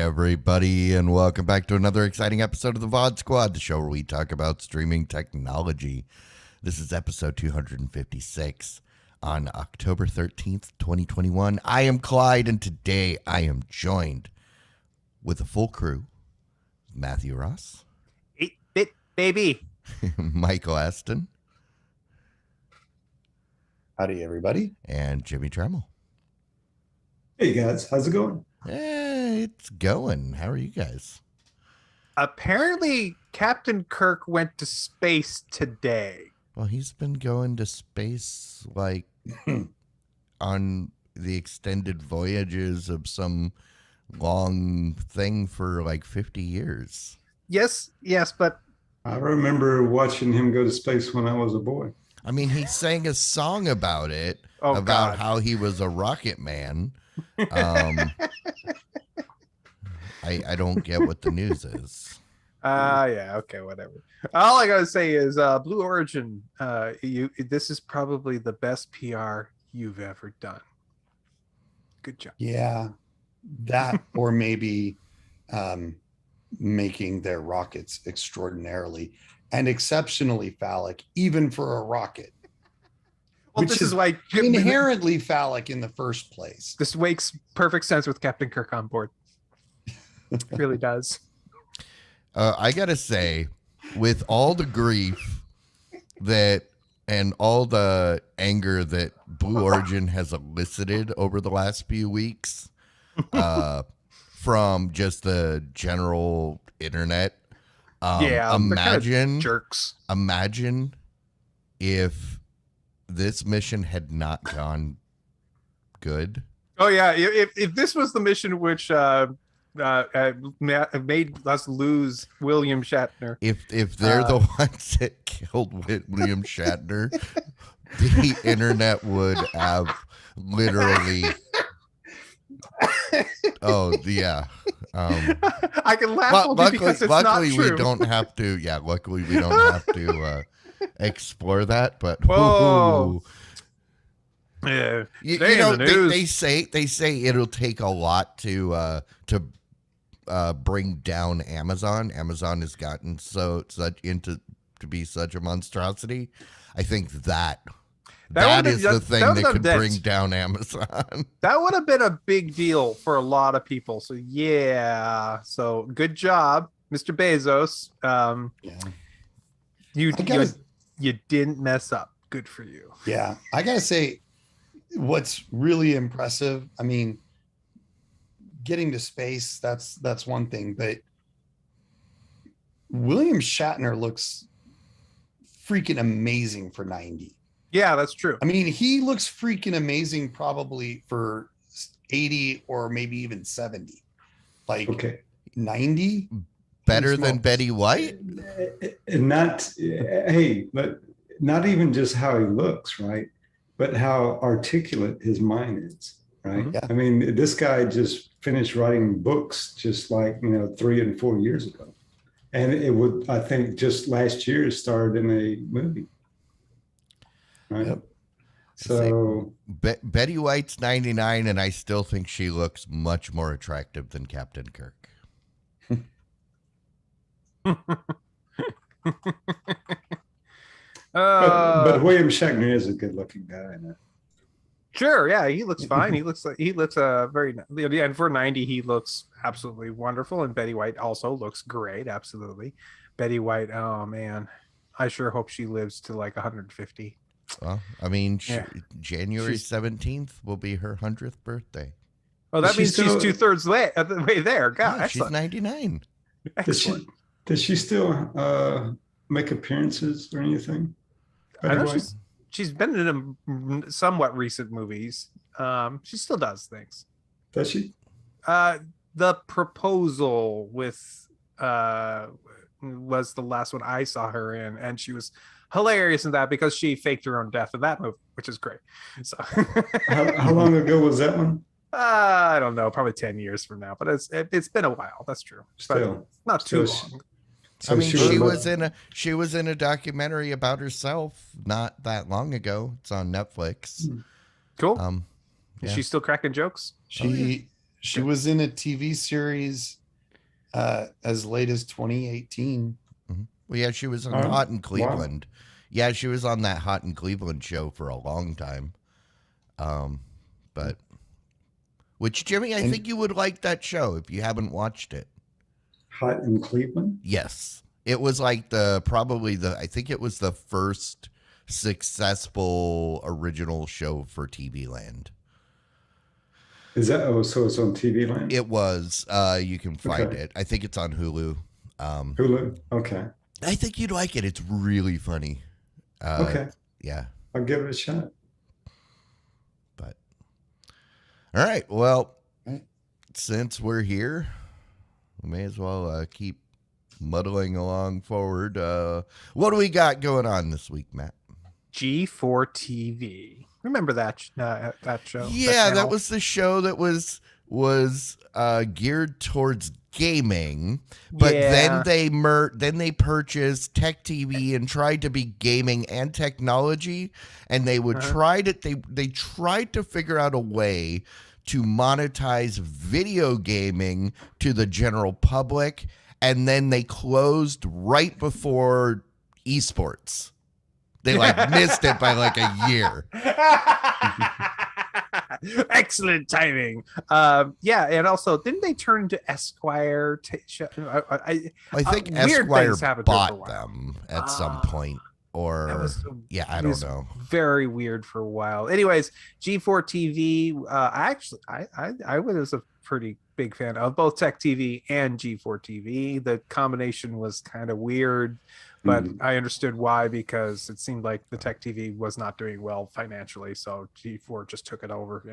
Everybody, and welcome back to another exciting episode of the VOD Squad, the show where we talk about streaming technology. This is episode 256 on October 13th, 2021. I am Clyde, and today I am joined with a full crew. Matthew Ross. 8-bit baby. Michael Aston. Howdy, everybody. And Jimmy Tremmel. Hey, guys. How's it going? Hey, it's going. How are you guys? Apparently, Captain Kirk went to space today. Well, he's been going to space like on the extended voyages of some long thing for like 50 years. Yes, but I remember watching him go to space when I was a boy. I mean, he sang a song about it, about how he was a rocket man. I don't get what the news is. Yeah, okay, whatever. All I gotta say is Blue Origin, this is probably the best PR you've ever done. Good job. Yeah, that or maybe making their rockets extraordinarily and exceptionally phallic, even for a rocket. Well, this is why inherently phallic in the first place. This makes perfect sense with Captain Kirk on board. It really does. I gotta say, with all the grief that and all the anger that Blue Origin has elicited over the last few weeks, from just the general internet, imagine jerks. Imagine if this mission had not gone good. Oh yeah, if this was the mission which made us lose William Shatner. If they're the ones that killed William Shatner, the internet would have literally. Oh yeah. I can laugh because it's luckily not true. we don't have to. Yeah, luckily we don't have to explore that. But whoa. Yeah, you know, they say it'll take a lot to bring down Amazon. Amazon has gotten to be such a monstrosity. I think that is the thing that could bring down Amazon. That would have been a big deal for a lot of people. So yeah, so good job, Mr. Bezos. You didn't mess up. Good for you. Yeah, I gotta say, what's really impressive, I mean, getting to space, that's one thing, but William Shatner looks freaking amazing for 90. Yeah, that's true. I mean, he looks freaking amazing probably for 80 or maybe even 70. Like, okay, 90? Better than Betty White? But not even just how he looks, right? But how articulate his mind is, right? Yeah. I mean, this guy just finished writing books just like, 3 and 4 years ago. And it would, I think, just last year starred in a movie. Right. Yep. So Betty White's 99, and I still think she looks much more attractive than Captain Kirk. But William Shatner is a good-looking guy. Sure, yeah, he looks fine. he looks very, and for 90, he looks absolutely wonderful. And Betty White also looks great, absolutely. Betty White, oh man, I sure hope she lives to like 150. Well, I mean, January 17th will be her 100th birthday. Oh, that means she's 2/3 the way there. God, yeah, she's 99. Does she still make appearances or anything? I know she's been in somewhat recent movies. She still does things. Does she? The proposal with was the last one I saw her in, and she was hilarious in that because she faked her own death in that movie, which is great. So How long ago was that one? I don't know, probably 10 years from now, but it's been a while. That's true. Still, but not too still, long. So I mean, she she was in a documentary about herself not that long ago. It's on Netflix. Cool. Yeah. Is she still cracking jokes? She was in a TV series as late as 2018. Well, yeah, she was on Hot in Cleveland. Wow. Yeah, she was on that Hot in Cleveland show for a long time. But which, Jimmy, I think you would like that show if you haven't watched it. Hot in Cleveland? Yes. It was like I think it was the first successful original show for TV Land. Is that, so it's on TV Land? It was. You can find it. I think it's on Hulu. Hulu? Okay. I think you'd like it. It's really funny. Okay. Yeah. I'll give it a shot. But all right. Well, since we're here, we may as well keep muddling along forward. What do we got going on this week, Matt? G4 TV. Remember that show? Yeah, that was the show that was geared towards gaming, but then they purchased Tech TV and tried to be gaming and technology, and they would they tried to figure out a way to monetize video gaming to the general public, and then they closed right before esports. They missed it by a year. Excellent timing. And also, didn't they turn into Esquire? I think Esquire bought them at some point, or I don't know. Very weird for a while. Anyways, G4 TV. I was a pretty big fan of both Tech TV and G4 TV. The combination was kind of weird, but I understood why, because it seemed like the Tech TV was not doing well financially, so G4 just took it over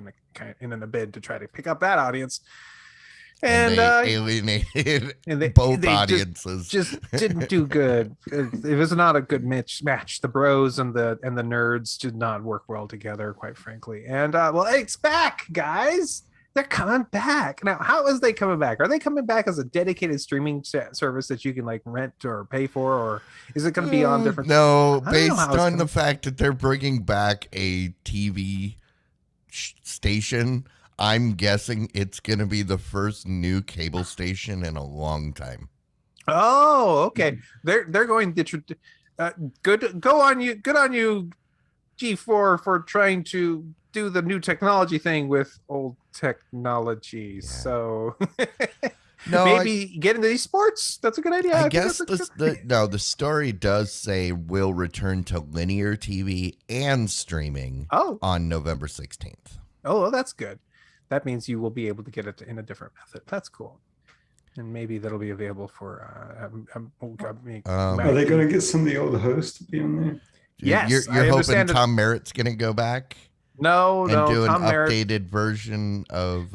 in a bid to try to pick up that audience. And they alienated both audiences. Just didn't do good. It was not a good match. The bros and the nerds did not work well together, quite frankly. And it's back, guys. They're coming back. Now, how is they coming back? Are they coming back as a dedicated streaming service that you can rent or pay for, or is it going to be on different? No, based on the fact that they're bringing back a TV station, I'm guessing it's going to be the first new cable station in a long time. Oh, okay. They're going good. Good on you, G4, for trying to do the new technology thing with old technology. Yeah. So maybe get into these sports. That's a good idea. I guess the story does say we'll return to linear TV and streaming on November 16th. Oh, well, that's good. That means you will be able to get it in a different method. That's cool. And maybe that'll be available for are they going to get some of the old hosts to be on there? Yes. You're hoping Tom Merritt's going to go back? No, do an Tom updated version of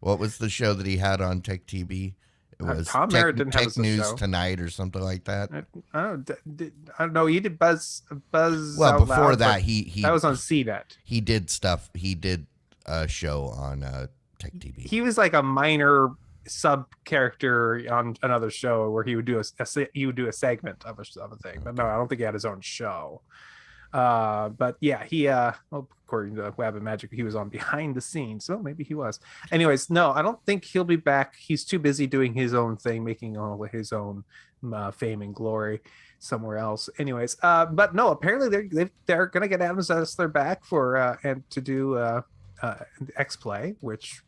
what was the show that he had on Tech TV? It was Tom Merritt didn't Tech have a News show. Tonight or something like that. I don't know. He did Buzz. Well, Out before Loud, that, he that was on CNET. He did stuff. He did a show on Tech TV. He was like a minor sub character on another show where he would do a segment of a thing. But no, I don't think he had his own show. But yeah, he according to Web and Magic, he was on behind the scenes, so maybe he was. Anyways, no, I don't think he'll be back. He's too busy doing his own thing, making all of his own fame and glory somewhere else. Anyways, but no, apparently they're gonna get Adam Sessler back for and to do X-Play, which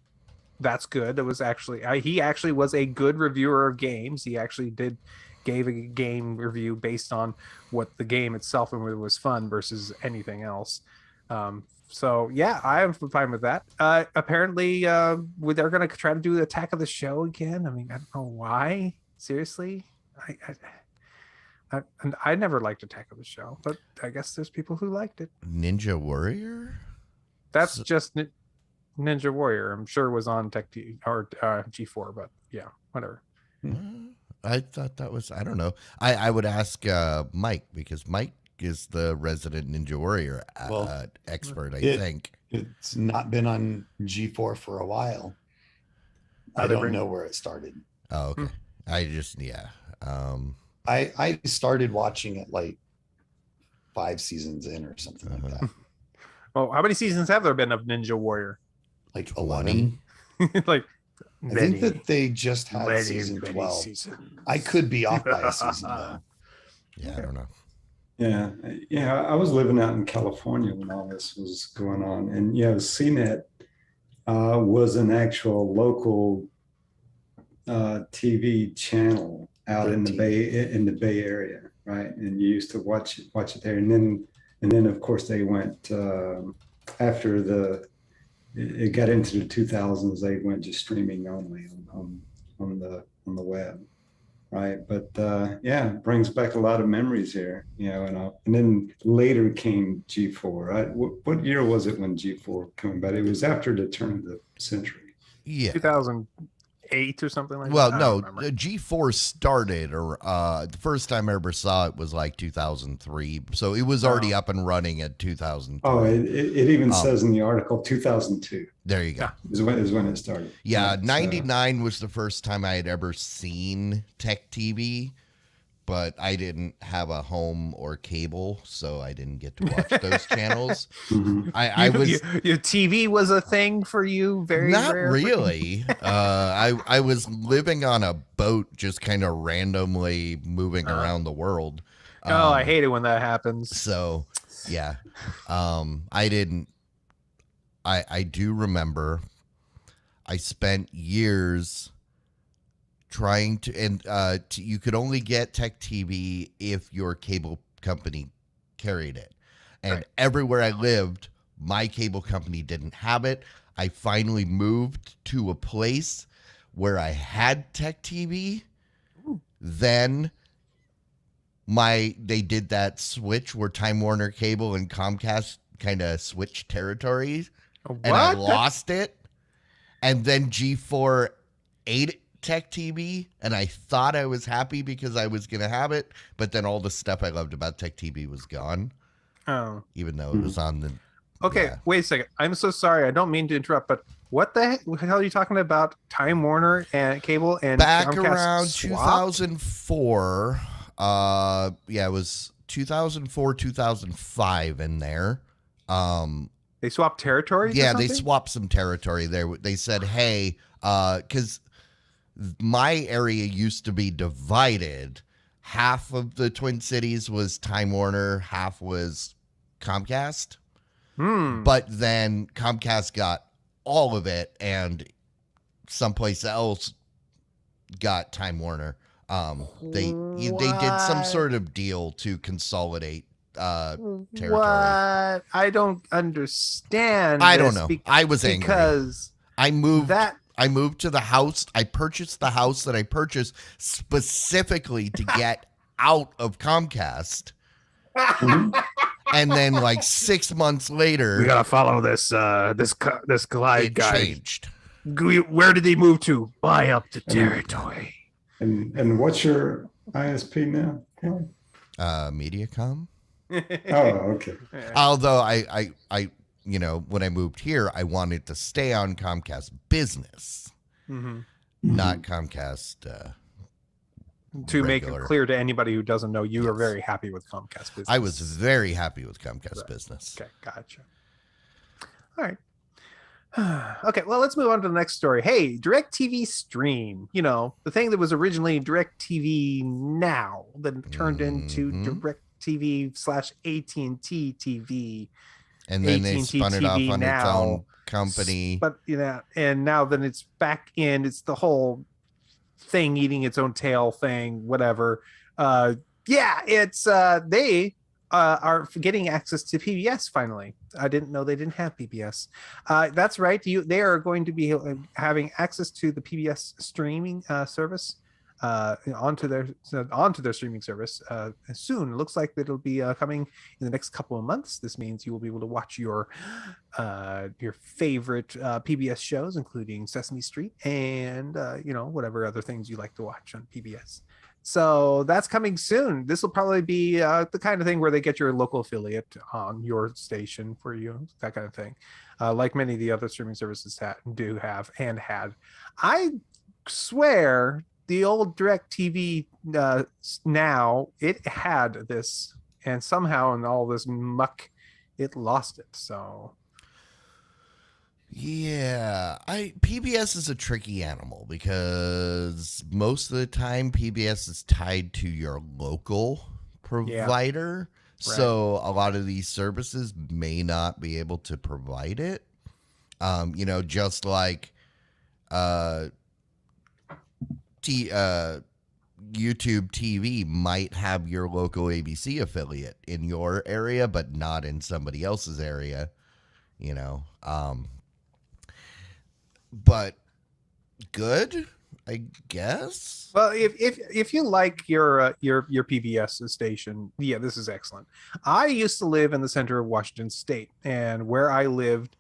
that's good. It was actually he actually was a good reviewer of games. He actually gave a game review based on what the game itself and whether it was fun versus anything else. So yeah, I am fine with that. Apparently they're going to try to do the Attack of the Show again. I mean, I don't know why. Seriously, I never liked Attack of the Show, but I guess there's people who liked it. Ninja Warrior? That's just Ninja Warrior. I'm sure was on Tech T or G4, but yeah, whatever. I thought that was, I don't know. I would ask Mike, because Mike is the resident Ninja Warrior expert, I think. It's not been on G4 for a while. I don't know where it started. Oh, okay. I just, I started watching it like 5 seasons in or something like that. Well, how many seasons have there been of Ninja Warrior? Like 11. Like, I think that they just had season 12. I could be off by a season though. Yeah, I don't know. Yeah. I was living out in California when all this was going on, and CNET was an actual local TV channel out in the Bay Area, right? And you used to watch it there, and then of course they went after it got into the 2000s. They went just streaming only on the web, right? But it brings back a lot of memories here, and then later came G4, right? What year was it when G4 came back? It was after the turn of the century. Yeah, 2008 or something like that. Well, no, G4 started, or the first time I ever saw it was like 2003. So it was already up and running at 2003. Oh, it even says in the article 2002. There you go. Is when it started. Yeah, 99 was the first time I had ever seen Tech TV, but I didn't have a home or cable, so I didn't get to watch those channels. I was your TV was a thing for you, not really. I was living on a boat, just kind of randomly moving around the world. I hate it when that happens. So, yeah, I didn't. I do remember. I spent years trying to, and you could only get Tech TV if your cable company carried it, and everywhere I lived, my cable company didn't have it. I finally moved to a place where I had Tech TV. Then they did that switch where Time Warner Cable and Comcast kind of switched territories, and I lost it. And then G4 ate Tech TV, and I thought I was happy because I was going to have it, but then all the stuff I loved about Tech TV was gone. Oh. Even though it was on the... Okay, wait a second. I'm so sorry. I don't mean to interrupt, but what the hell are you talking about? Time Warner and Cable and back Comcast around swapped? 2004. It was 2004, 2005 in there. They swapped territories? Yeah, they swapped some territory there. They said, hey, because my area used to be divided. Half of the Twin Cities was Time Warner, half was Comcast. But then Comcast got all of it, and someplace else got Time Warner. They did some sort of deal to consolidate territory. What? I don't understand. I don't know. I was angry because I moved to the house. I purchased the house that I purchased specifically to get out of Comcast. And then, like 6 months later, we gotta follow this Glide guy. Changed. Where did he move to? Buy up the territory. And what's your ISP now? Mediacom. Oh, okay. Although I when I moved here, I wanted to stay on Comcast Business, not Comcast. To make it clear to anybody who doesn't know, you are very happy with Comcast Business. I was very happy with Comcast Business. Okay, gotcha. All right. Okay, well, let's move on to the next story. Hey, Directv Stream, the thing that was originally Directv Now, that turned into Directv/AT&T TV. And then they spun it off on its own company. But, and now then it's back in, it's the whole thing eating its own tail thing, whatever. It's they are getting access to PBS finally. I didn't know they didn't have PBS. That's right. They are going to be having access to the PBS streaming service onto their streaming service soon. It looks like it'll be coming in the next couple of months. This means you will be able to watch your favorite PBS shows, including Sesame Street and whatever other things you like to watch on PBS. So that's coming soon. This will probably be the kind of thing where they get your local affiliate on your station for you, that kind of thing. Like many of the other streaming services do have and had. I swear the old Directv now, it had this, and somehow in all this muck, it lost it. So yeah, PBS is a tricky animal because most of the time PBS is tied to your local provider. Yeah. So a lot of these services may not be able to provide it. Just like YouTube TV might have your local ABC affiliate in your area, but not in somebody else's area, but good, I guess. Well, if you like your PBS station, yeah, this is excellent. I used to live in the center of Washington State, and where I lived,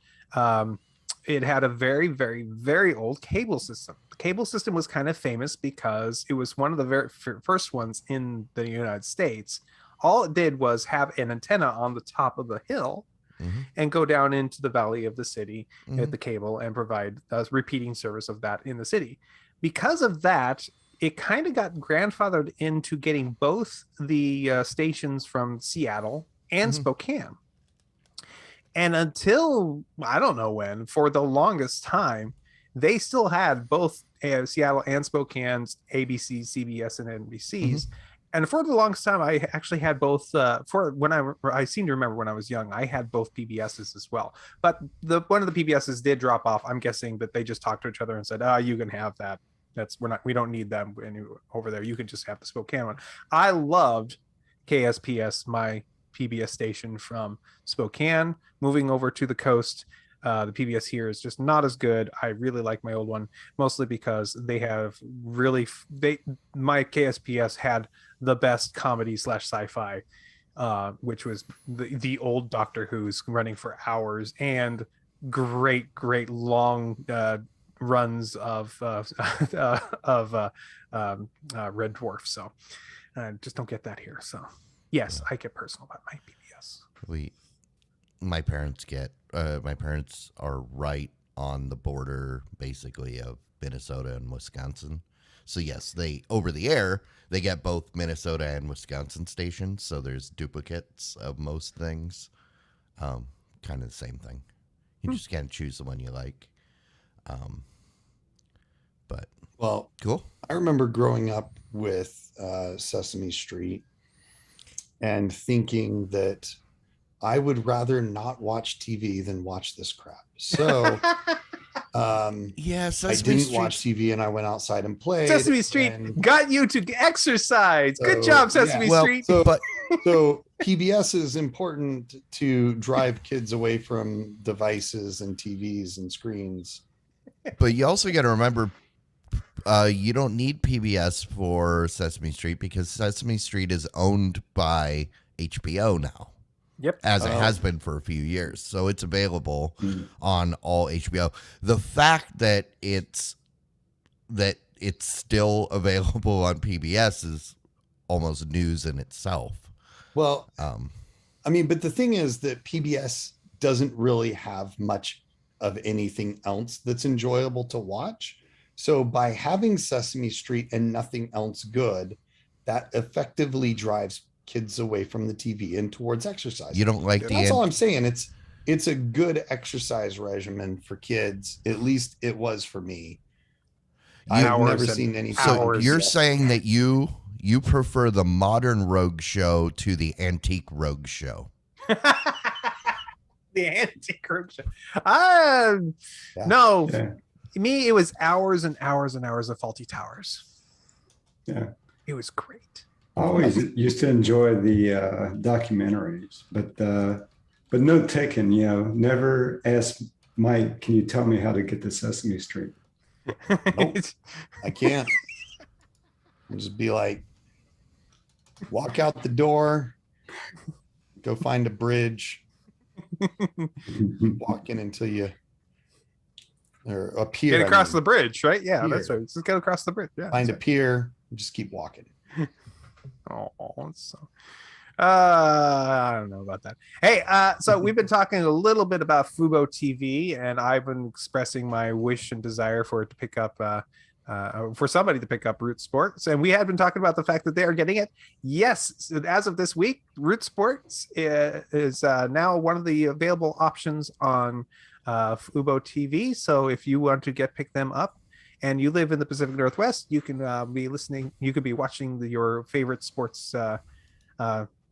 it had a very, very, very old cable system. The cable system was kind of famous because it was one of the very first ones in the United States. All it did was have an antenna on the top of the hill and go down into the valley of the city at the cable and provide a repeating service of that in the city. Because of that, it kind of got grandfathered into getting both the stations from Seattle and Spokane. And until, I don't know when, for the longest time, they still had both Seattle and Spokane's ABC, CBS, and NBCs. And for the longest time, I actually had both. I seem to remember when I was young, I had both PBSs as well. But one of the PBSs did drop off. I'm guessing that they just talked to each other and said, you can have that. We don't need them over there. You can just have the Spokane one. I loved KSPS, my PBS station from Spokane. Moving over to the coast, the PBS here is just not as good. I really like my old one, mostly because they have my KSPS had the best comedy / sci-fi, which was the old Doctor Who's running for hours, and great long runs of Red Dwarf. So just don't get that here. So yes, I get personal about my PBS. My parents are right on the border, basically, of Minnesota and Wisconsin. So yes, they over the air they get both Minnesota and Wisconsin stations. So there's duplicates of most things. Kind of the same thing. You just can't choose the one you like. But cool. I remember growing up with Sesame Street and thinking that I would rather not watch TV than watch this crap. So Sesame I didn't Street. watch TV and I went outside and played. Sesame Street got you to exercise. Good job, Sesame Street. So PBS is important to drive kids away from devices and TVs and screens. But you also got to remember, you don't need PBS for Sesame Street because Sesame Street is owned by HBO now. Yep. As it has been for a few years. So it's available on all HBO. The fact that it's still available on PBS is almost news in itself. Well, but the thing is that PBS doesn't really have much of anything else that's enjoyable to watch. So by having Sesame Street and nothing else good, that effectively drives kids away from the TV and towards exercise. You don't like That's all I'm saying. It's a good exercise regimen for kids. At least it was for me. I've never seen anything. So you're saying that you prefer the modern Rogue show to the antique Rogue show. The antique Rogue show. No. Yeah. Me, it was hours and hours and hours of Faulty Towers. Yeah. It was great. I always used to enjoy the documentaries, but no taken. Never asked Mike, can you tell me how to get to Sesame Street? Nope, I can't. just be like, walk out the door, go find a bridge, keep walking until you or a pier. Get across the bridge, right? Yeah, that's Pier. right. Just get across the bridge. Yeah, Find a that's pier, just keep walking. right. Oh, it's so. I don't know about that. Hey, so we've been talking a little bit about Fubo TV, and I've been expressing my wish and desire for it to pick up, for somebody to pick up Root Sports, and we had been talking about the fact that they are getting it. Yes, as of this week, Root Sports is now one of the available options on Fubo TV. So if you want to pick them up, and you live in the Pacific Northwest, you can be listening. You could be watching your favorite sports.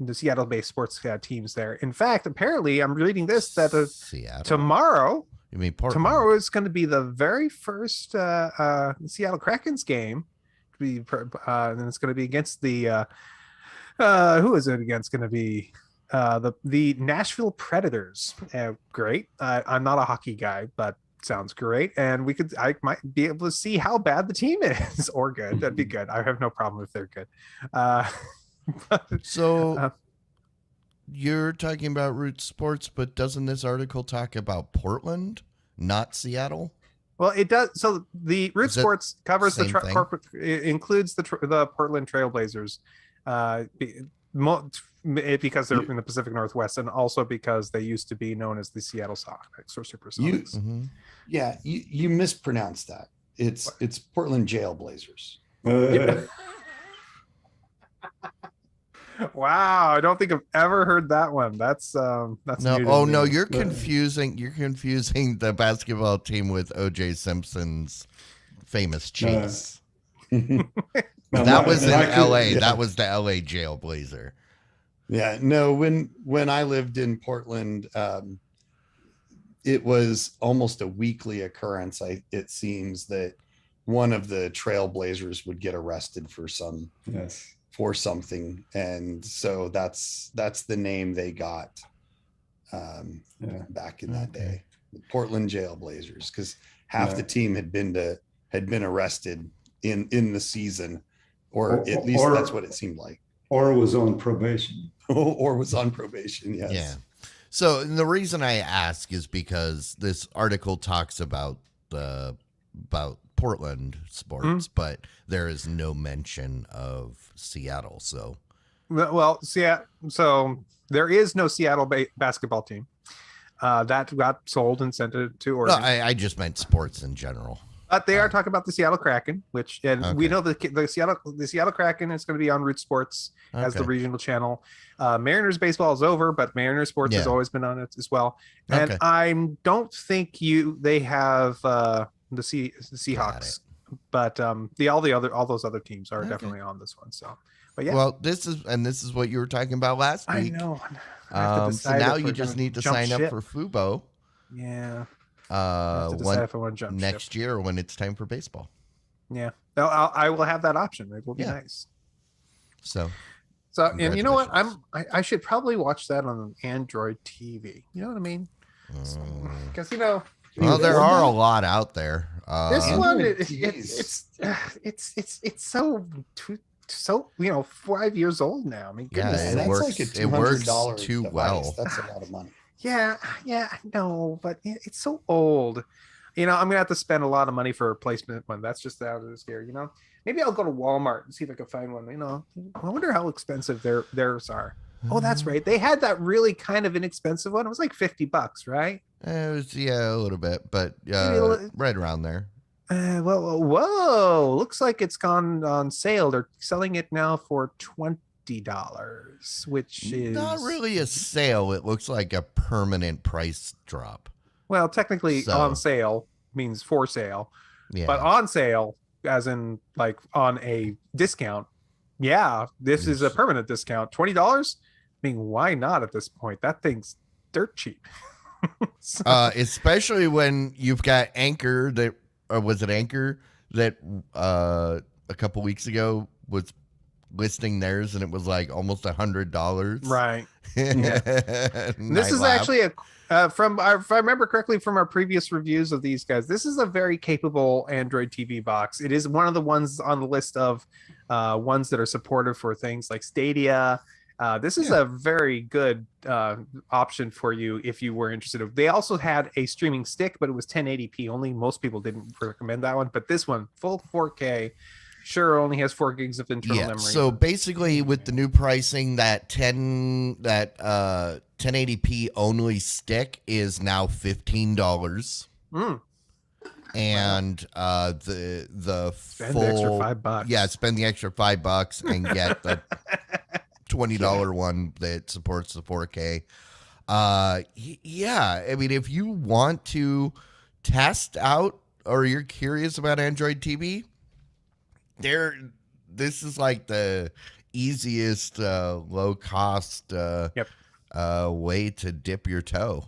The Seattle-based sports teams there. In fact, apparently, I'm reading this that tomorrow. You mean Portland? Tomorrow is going to be the very first Seattle Krakens game. And it's going to be against the who is it against? Going to be the Nashville Predators. Great. I'm not a hockey guy, but sounds great. And I might be able to see how bad the team is or good. That'd be good. I have no problem if they're good. So you're talking about Root Sports, but doesn't this article talk about Portland, not Seattle? Well, it does. So the Root Sports covers the corporate, it includes the Portland Trailblazers, because they're in the Pacific Northwest, and also because they used to be known as the Seattle Sounders or Supersonics. Yeah, you mispronounced that. It's Portland Jailblazers. Wow, I don't think I've ever heard that one. That's no. Oh no, you're confusing the basketball team with O.J. Simpson's famous chase. That was in L.A. Yeah. That was the L.A. Jailblazer. Yeah, no. When I lived in Portland, it was almost a weekly occurrence. It seems that one of the Trailblazers would get arrested for something, and so that's the name they got back in that day, the Portland Jailblazers, because half the team had been arrested in the season, or at least that's what it seemed like, or was on probation. Yes. Yeah. So the reason I ask is because this article talks about Portland sports, but there is no mention of Seattle. So, well, so there is no Seattle basketball team that got sold and sent to Oregon. No, I just meant sports in general. But they are talking about the Seattle Kraken, we know the Seattle Kraken is going to be on Root Sports as the regional channel. Mariners baseball is over, but Mariners sports has always been on it as well. And I don't think they have the Seahawks, but all those other teams are definitely on this one. So, but yeah. Well, this is what you were talking about last week. I know. So now you just need to sign up for Fubo. Yeah. If I want to jump next year when it's time for baseball. Yeah, I will have that option. It will be nice. So, and you know what? I should probably watch that on an Android TV. You know what I mean? Because well, there are a lot out there. This one, it's so 5 years old now. I mean, goodness. Yeah, that's like a $200 too device. well. That's a lot of money. Yeah, I know, but it's so old. I'm gonna have to spend a lot of money for a replacement one. That's just out of this here. Maybe I'll go to Walmart and see if I can find one. I wonder how expensive theirs are. Oh, that's right. They had that really kind of inexpensive one. It was like $50, right? It was a little bit, but right around there. Whoa! Looks like it's gone on sale. They're selling it now for $20, which is not really a sale. It looks like a permanent price drop. Well, technically, on sale means for sale, but on sale, as in like on a discount. Yeah, this is a permanent discount. $20. I mean, why not at this point? That thing's dirt cheap. Especially when you've got Anchor that was it Anchor that a couple weeks ago was listing theirs and it was like almost $100. Right. This is actually if I remember correctly from our previous reviews of these guys, this is a very capable Android TV box. It is one of the ones on the list of ones that are supportive for things like Stadia. This is a very good option for you if you were interested. They also had a streaming stick, but it was 1080p only. Most people didn't recommend that one, but this one, full 4K, sure, only has 4 gigs of internal memory. So basically, with the new pricing, that 1080p only stick is now $15. And the spend full the extra $5. Yeah, spend the extra $5 and get the $20 one that supports the 4K. Yeah, I mean, if you want to test out or you're curious about Android TV, this is like the easiest low cost way to dip your toe.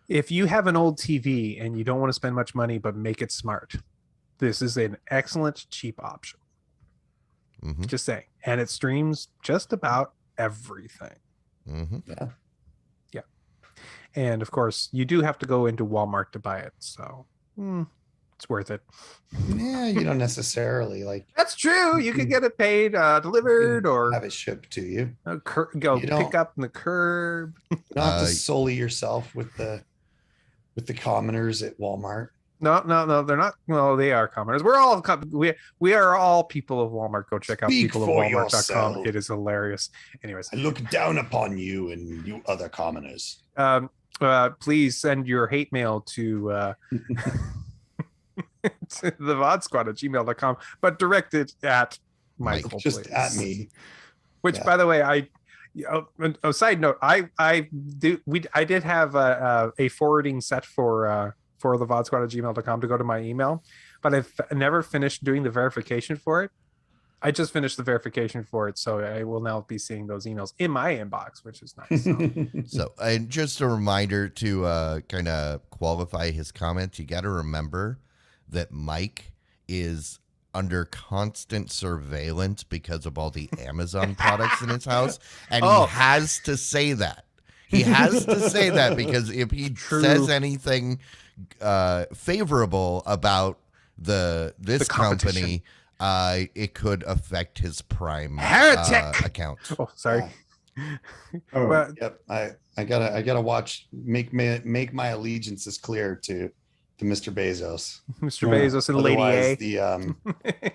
If you have an old TV and you don't want to spend much money but make it smart, this is an excellent cheap option. Just saying. And it streams just about everything. Yeah. And of course, you do have to go into Walmart to buy it, so it's worth it. Yeah, you don't necessarily like. That's true. You could get it paid, delivered, or have it shipped to you. Go pick up in the curb. You don't have to sully yourself with the commoners at Walmart. No, they're not. Well, they are commoners. We are all people of Walmart. Go check out peopleofwalmart.com. It is hilarious. Anyways, I look down upon you and you other commoners. Please send your hate mail to to the VOD Squad at gmail.com, but direct it at Michael. Just please. at me. Which, by the way, a side note, I did have a forwarding set for the VOD Squad at gmail.com to go to my email, but I've never finished doing the verification for it. I just finished the verification for it, so I will now be seeing those emails in my inbox, which is nice. So, and just a reminder to kind of qualify his comments, you got to remember that Mike is under constant surveillance because of all the Amazon products in his house, and he has to say that. He has to say that because if he says anything favorable about this company, it could affect his Prime account. Oh, sorry. Yep. I gotta watch. Make my allegiances clear to Mr. Bezos. Mr. Bezos and Lady A.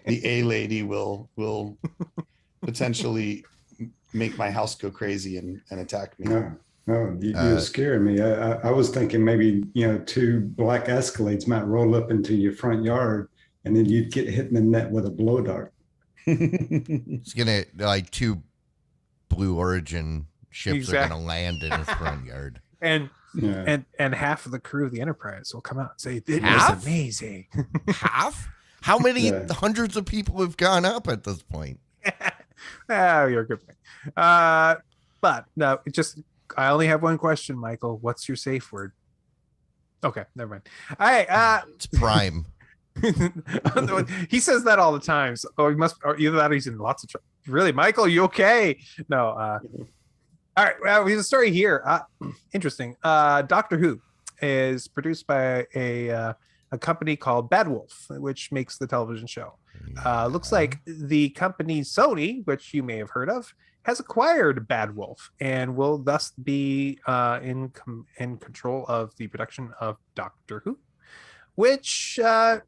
The A lady will potentially make my house go crazy and attack me. No, you're scaring me. I was thinking maybe 2 black Escalades might roll up into your front yard, and then you'd get hit in the net with a blow dart. It's gonna 2 Blue Origin ships are gonna land in his front yard, and half of the crew of the Enterprise will come out and say it was amazing. Half? How many hundreds of people have gone up at this point? You're a good thing. But no, I only have one question, Michael. What's your safe word? Okay, never mind. All right, it's Prime. He says that all the time. So, he must, or either that or he's in lots of trouble. Really, Michael, you okay? No. All right. Well, we have a story here. Interesting. Doctor Who is produced by a company called Bad Wolf, which makes the television show. Looks like the company Sony, which you may have heard of, has acquired Bad Wolf and will thus be in control of the production of Doctor Who, which I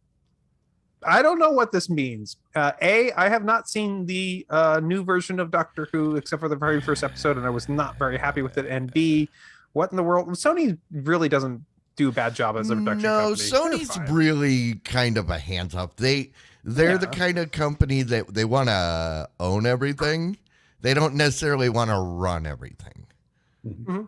don't know what this means. I have not seen the new version of Doctor Who except for the very first episode, and I was not very happy with it. And B, what in the world? Sony really doesn't do a bad job as a production company. Sony's really kind of a hands up. They're the kind of company that they want to own everything. They don't necessarily want to run everything. Mm-hmm.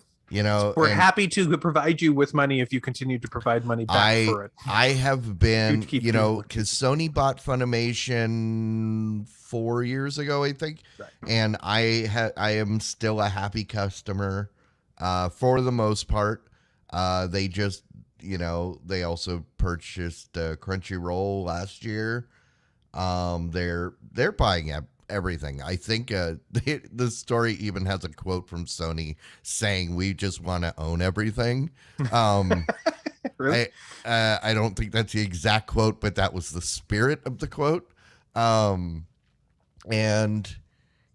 We're happy to provide you with money if you continue to provide money back for it. I have been, because Sony bought Funimation 4 years ago, I think, right. And I am still a happy customer for the most part. They just, they also purchased Crunchyroll last year. They're buying everything. I think the story even has a quote from Sony saying we just want to own everything. Really? I don't think that's the exact quote, but that was the spirit of the quote. And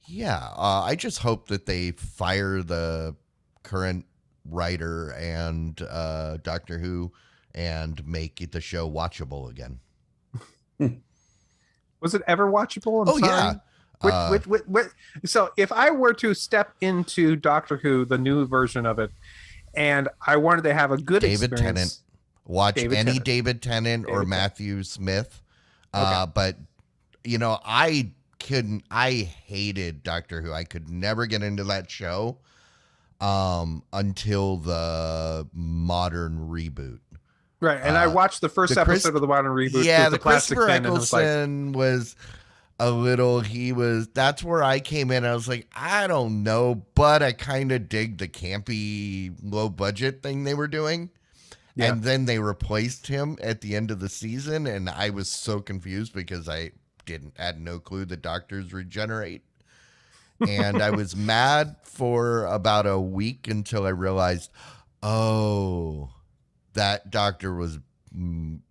yeah, I just hope that they fire the current writer and Doctor Who and make the show watchable again. Was it ever watchable? Oh, yeah. So if I were to step into Doctor Who, the new version of it, and I wanted to have a good David experience, Tennant. Watch David any Tennant. David Tennant or David Matthew Smith. Okay. But, I hated Doctor Who. I could never get into that show until the modern reboot. Right, and I watched the first episode of the modern reboot. Yeah, with the plastic Christopher pen, and I was like, Eccleston was a little. That's where I came in. I was like, I don't know, but I kind of dig the campy, low budget thing they were doing. Yeah. And then they replaced him at the end of the season, and I was so confused because I had no clue that doctors regenerate. And I was mad for about a week until I realized, oh, that doctor was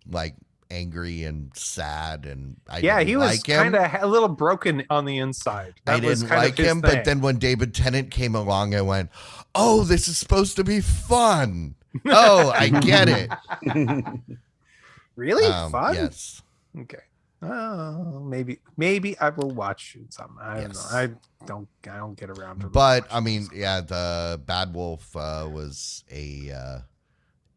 like angry and sad, and he was kind of a little broken on the inside. I didn't like him, but then when David Tennant came along, I went, oh, this is supposed to be fun. Oh, I get it. Really fun? Yes. Okay. Oh, maybe I will watch some. I don't know. I don't get around to. But I mean, yeah, the Bad Wolf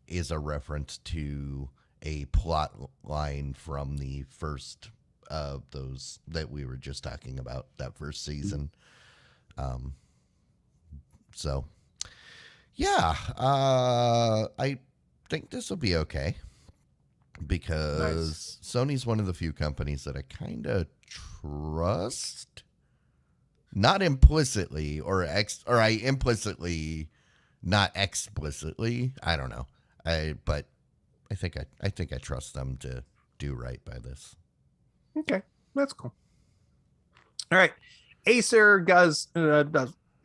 is a reference to a plot line from the first of those that we were just talking about, that first season. So yeah, I think this will be okay. Because Sony's one of the few companies that I kind of trust, not implicitly or I implicitly, not explicitly. I don't know. But I think I trust them to do right by this. Okay, that's cool. All right, Acer does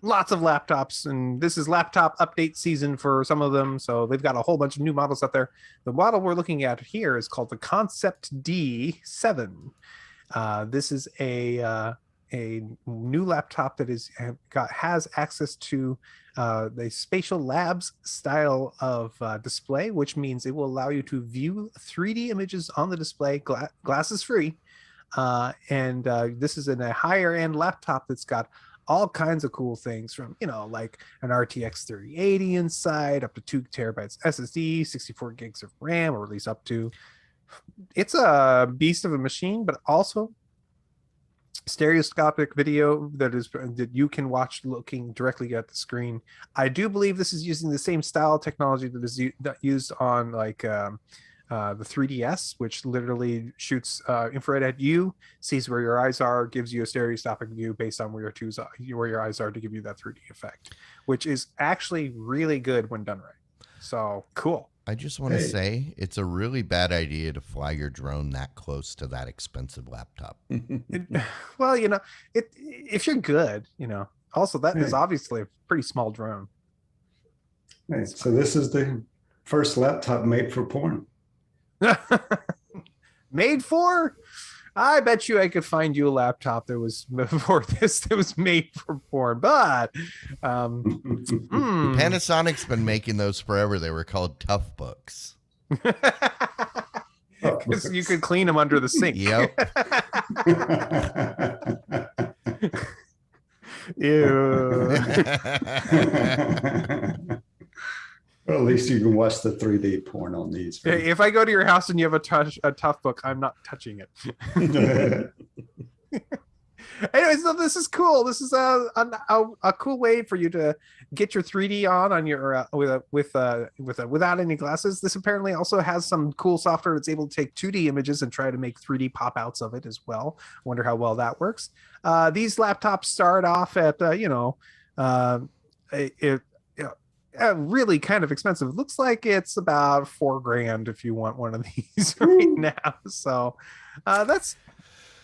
lots of laptops, and this is laptop update season for some of them, so they've got a whole bunch of new models out there. The model we're looking at here is called the Concept D7. This is a new laptop that has access to the Spatial Labs style of display, which means it will allow you to view 3D images on the display, glasses free, and this is in a higher end laptop that's got all kinds of cool things, from like an RTX 3080 inside, up to 2 terabytes SSD, 64 gigs of RAM, or at least up to. It's a beast of a machine, but also stereoscopic video that you can watch looking directly at the screen. I do believe this is using the same style technology that is used on like the 3DS, which literally shoots infrared at you, sees where your eyes are, gives you a stereoscopic view based on where your eyes are to give you that 3D effect, which is actually really good when done right. So cool. I just want to say it's a really bad idea to fly your drone that close to that expensive laptop. Well, if you're good, also that is obviously a pretty small drone. Right. So this is the first laptop made for porn. Made for? I bet you I could find you a laptop that was before this that was made for porn, but Panasonic's been making those forever. They were called Tough Books. Because you could clean them under the sink. Yep. Ew. Well, at least you can watch the 3D porn on these. Right? If I go to your house and you have a Tough Book, I'm not touching it. Anyway, so this is cool. This is a cool way for you to get your 3D on your without any glasses. This apparently also has some cool software that's able to take 2D images and try to make 3D pop outs of it as well. Wonder how well that works. These laptops start off at really kind of expensive. It looks like it's about $4,000 if you want one of these right now. So that's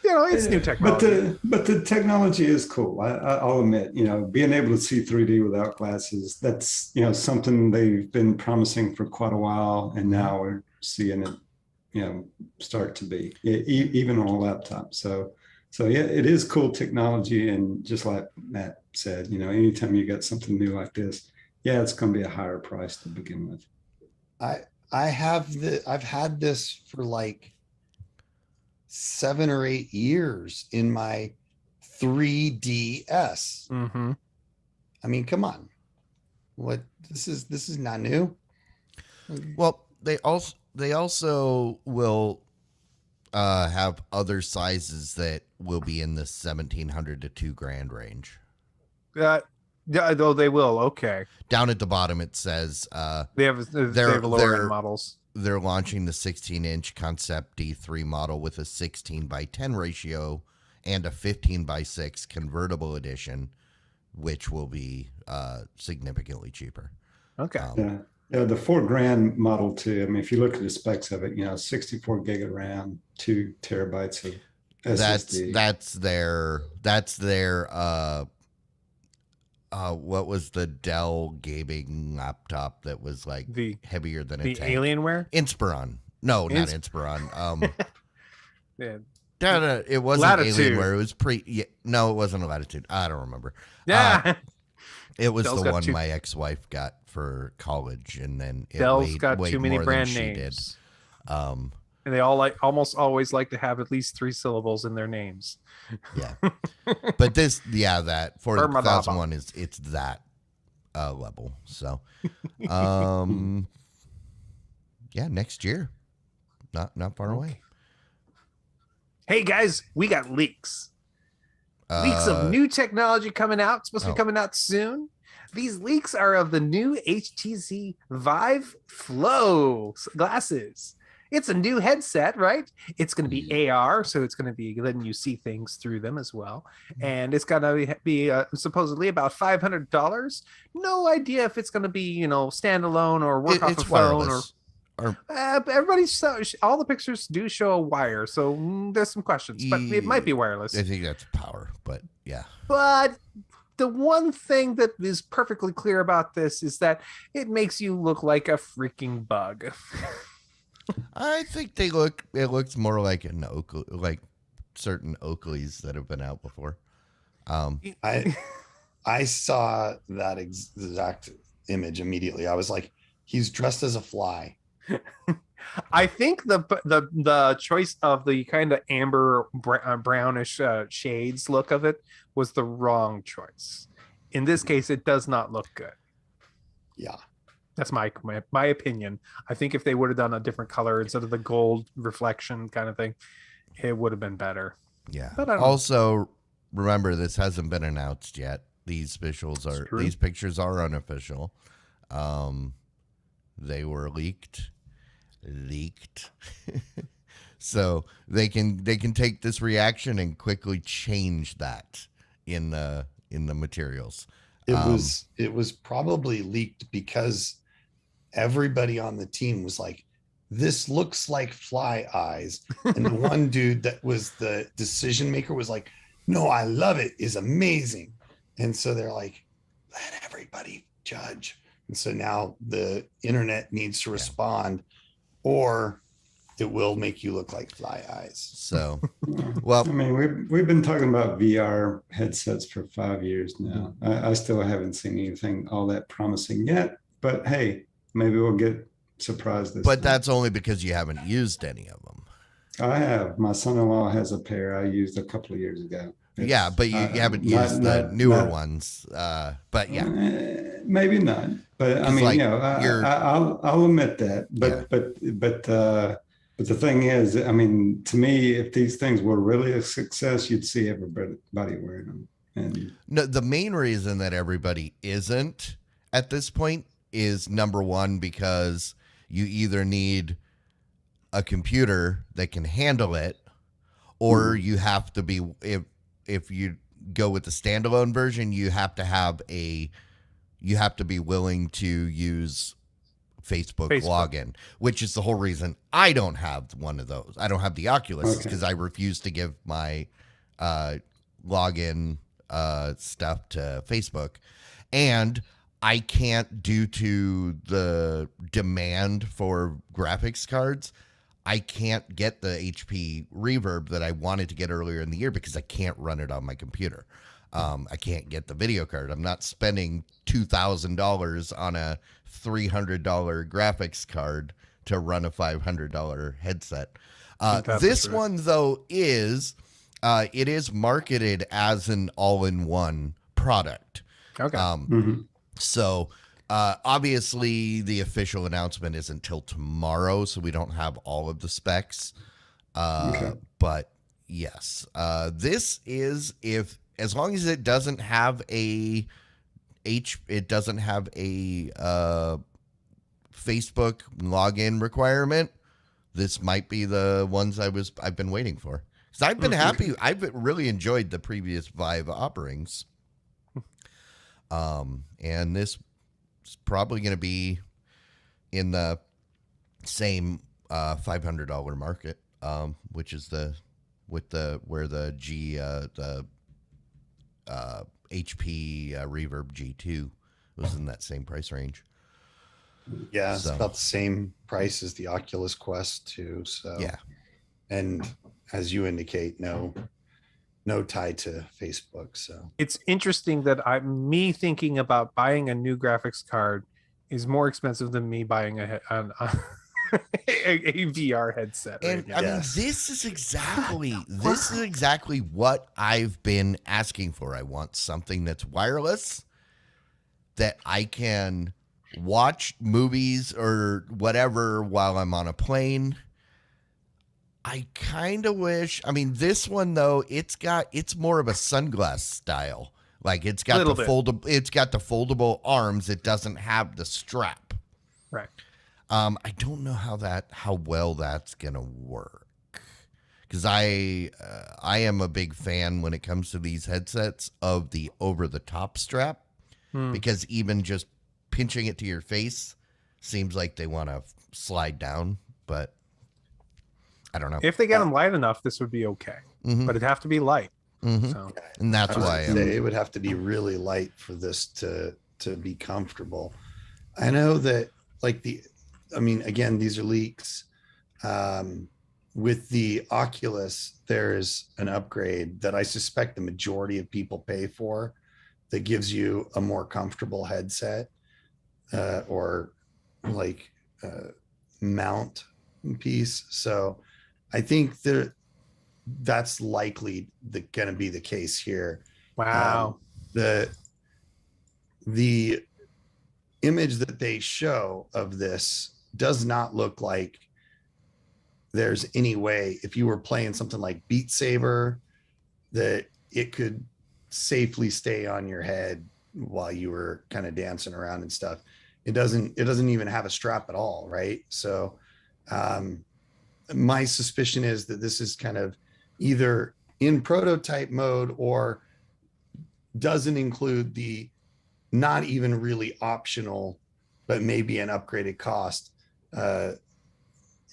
it's new technology. But the technology is cool. I'll admit, being able to see 3D without glasses, that's something they've been promising for quite a while, and now we're seeing it start to be even on a laptop. So So yeah, it is cool technology. And just like Matt said, anytime you got something new like this, yeah, it's going to be a higher price to begin with. I've had this for like 7 or 8 years in my 3DS. Mm-hmm. I mean, come on. What this is not new. Well, they also will have other sizes that will be in the 1,700 to $2,000 range. Yeah, though they will. Okay. Down at the bottom, it says They have lower end models. They're launching the 16-inch Concept D3 model with a 16:10 ratio and a 15:6 convertible edition, which will be significantly cheaper. Okay. Yeah, the $4,000 Model 2. I mean, if you look at the specs of it, 64 gig of RAM, 2 terabytes of SSD. That's their what was the Dell gaming laptop that was like heavier than a tank? Alienware? Inspiron. No, not Inspiron. Yeah. It wasn't Latitude. Alienware. It was no, it wasn't a Latitude. I don't remember. Yeah. It was Dell's the got one too- my ex-wife got for college, and then it Dell's weighed got too many more than brand she names. did. And they all almost always like to have at least 3 syllables in their names. Yeah. But that for the Permadaba. 2001 it's that level. So yeah, next year. Not far away. Hey guys, we got leaks. Leaks of new technology coming out. It's supposed to be coming out soon. These leaks are of the new HTC Vive Flow glasses. It's a new headset, right? It's going to be AR, so it's going to be letting you see things through them as well. And it's going to be supposedly about $500. No idea if it's going to be, standalone or work off a phone wireless. All the pictures do show a wire, so there's some questions, but it might be wireless. I think that's power, but yeah. But the one thing that is perfectly clear about this is that it makes you look like a freaking bug. I think it looks more like an Oakley, like certain Oakleys that have been out before. I saw that exact image immediately. I was like, he's dressed as a fly. I think the choice of the kind of amber brownish shades look of it was the wrong choice. In this case, it does not look good. Yeah. That's my opinion. I think if they would have done a different color instead of the gold reflection kind of thing, it would have been better. Yeah. But I don't also, remember, this hasn't been announced yet. These pictures are unofficial. They were leaked. So they can take this reaction and quickly change that in the materials. It was probably leaked because everybody on the team was like, this looks like fly eyes. And the one dude that was the decision maker was like, no, I love it. It's amazing. And so they're like, let everybody judge. And so now the internet needs to respond, or it will make you look like fly eyes. So, well, I mean, we've been talking about VR headsets for 5 years now. I still haven't seen anything all that promising yet, but hey, maybe we'll get surprised this time. That's only because you haven't used any of them. I have. My son-in-law has a pair I used a couple of years ago. Yeah, but you haven't used the newer ones. But yeah, maybe not. But I mean, like, I'll admit that. But the thing is, I mean, to me, if these things were really a success, you'd see everybody wearing them. And no, the main reason that everybody isn't at this point is, number one, because you either need a computer that can handle it, or you have to be, if you go with the standalone version, you have to be willing to use Facebook login, which is the whole reason I don't have one of those. I don't have the Oculus because I refuse to give my login stuff to Facebook. And I can't, due to the demand for graphics cards, I can't get the HP reverb that I wanted to get earlier in the year because I can't run it on my computer. I can't get the video card. I'm not spending $2,000 on a $300 graphics card to run a $500 headset. This one, though, is it is marketed as an all-in-one product. Okay. So obviously the official announcement isn't till tomorrow, so we don't have all of the specs. But yes, this is as long as it doesn't have a Facebook login requirement, this might be the ones I've been waiting for. Because I've been happy. I've really enjoyed the previous Vive offerings. And this is probably going to be in the same $500 market, which is where the HP Reverb G2 was in that same price range. Yeah, it's about the same price as the Oculus Quest 2. So yeah, and as you indicate, no tie to Facebook. So it's interesting that me thinking about buying a new graphics card is more expensive than me buying a VR headset. And right I now. mean, this is exactly what I've been asking for. I want something that's wireless, that I can watch movies or whatever while I'm on a plane. I kind of wish, I mean, this one though, it's more of a sunglass style. Like it's got the foldable arms. It doesn't have the strap. Right. I don't know how well that's gonna work, because I am a big fan when it comes to these headsets of the over-the-top strap, because even just pinching it to your face seems like they want to slide down, but I don't know. If they get them light enough, this would be okay, but it'd have to be light. So. And that's why it would have to be really light for this to be comfortable. I know that again, these are leaks. With the Oculus, there's an upgrade that I suspect the majority of people pay for that gives you a more comfortable headset or mount piece. So I think that's likely going to be the case here. Wow. The image that they show of this does not look like there's any way, if you were playing something like Beat Saber, that it could safely stay on your head while you were kind of dancing around and stuff. It doesn't even have a strap at all, right? So my suspicion is that this is kind of either in prototype mode or doesn't include the not even really optional, but maybe an upgraded cost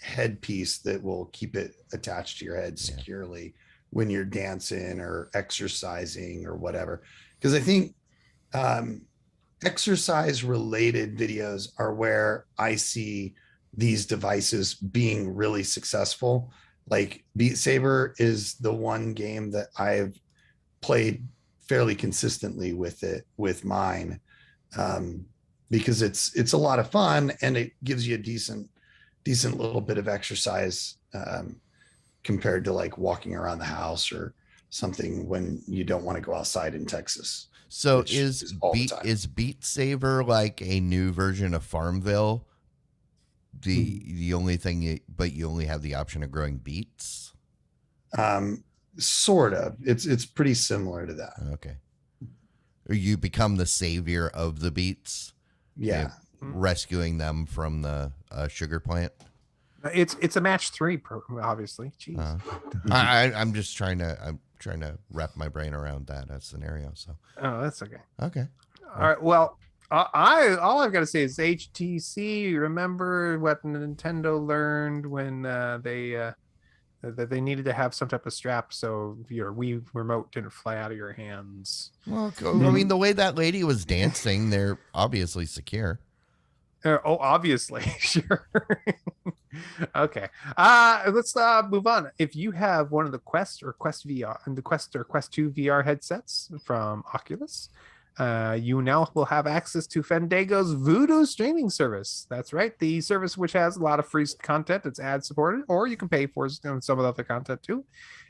headpiece that will keep it attached to your head securely when you're dancing or exercising or whatever. Because I think exercise related videos are where I see these devices being really successful. Like Beat Saber is the one game that I've played fairly consistently with mine, because it's a lot of fun and it gives you a decent little bit of exercise compared to like walking around the house or something when you don't want to go outside in Texas. So is Beat Saber like a new version of Farmville? The only thing, but you only have the option of growing beets? Sort of. It's pretty similar to that. Okay. Or you become the savior of the beets? Yeah. Rescuing them from the sugar plant? It's a match 3, obviously. Jeez. I'm just trying to wrap my brain around that scenario. So. Oh, that's okay. Okay. All right. Well, all I've got to say is HTC. Remember what Nintendo learned when they needed to have some type of strap so your Wii remote didn't fly out of your hands. Well, I mean, the way that lady was dancing, they're obviously secure. Oh, obviously, sure. Okay. Let's move on. If you have one of the Quest or Quest VR and the Quest or Quest 2 VR headsets from Oculus, you now will have access to Fandango's Voodoo streaming service. That's right, the service which has a lot of free content that's ad supported, or you can pay for some of the other content too,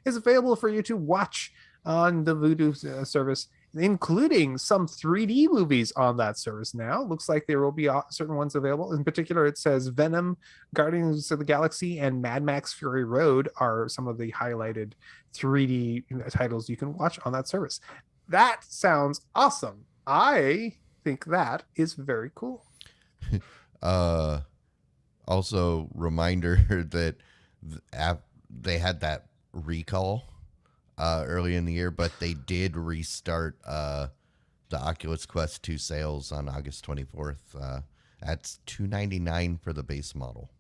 is available for you to watch on the Voodoo service, including some 3D movies on that service now. Looks like there will be certain ones available. In particular, it says Venom, Guardians of the Galaxy, and Mad Max Fury Road are some of the highlighted 3D titles you can watch on that service. That sounds awesome. I think that is very cool. Also, reminder that they had that recall early in the year, but they did restart the Oculus Quest 2 sales on August 24th. That's $299 for the base model.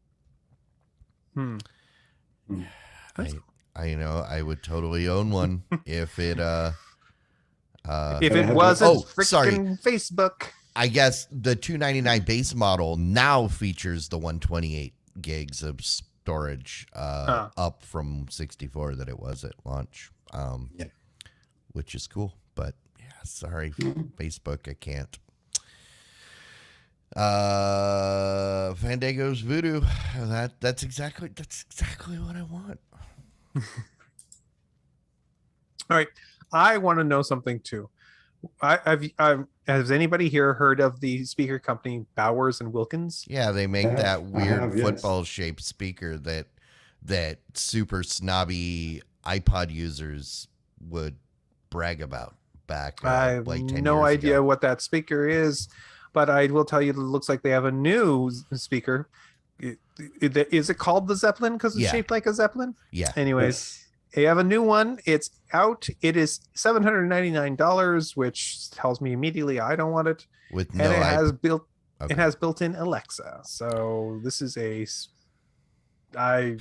I would totally own one if it wasn't freaking Facebook. I guess the $299 base model now features the 128 gigs of storage up from 64 that it was at launch. Which is cool, but yeah, sorry, Facebook, I can't. Fandango's Voodoo, that's exactly what I want. All right, I want to know something too. Has anybody here heard of the speaker company Bowers and Wilkins? Yeah, they make that weird football-shaped speaker that super snobby iPod users would brag about back I have like 10 no years idea ago. what that speaker is, but I will tell you it looks like they have a new speaker. Is it called the Zeppelin because it's shaped like a Zeppelin? Yeah. Anyways, they have a new one. It's out. It is $799, which tells me immediately I don't want it. With no, and it has built-in Alexa. So this is I'm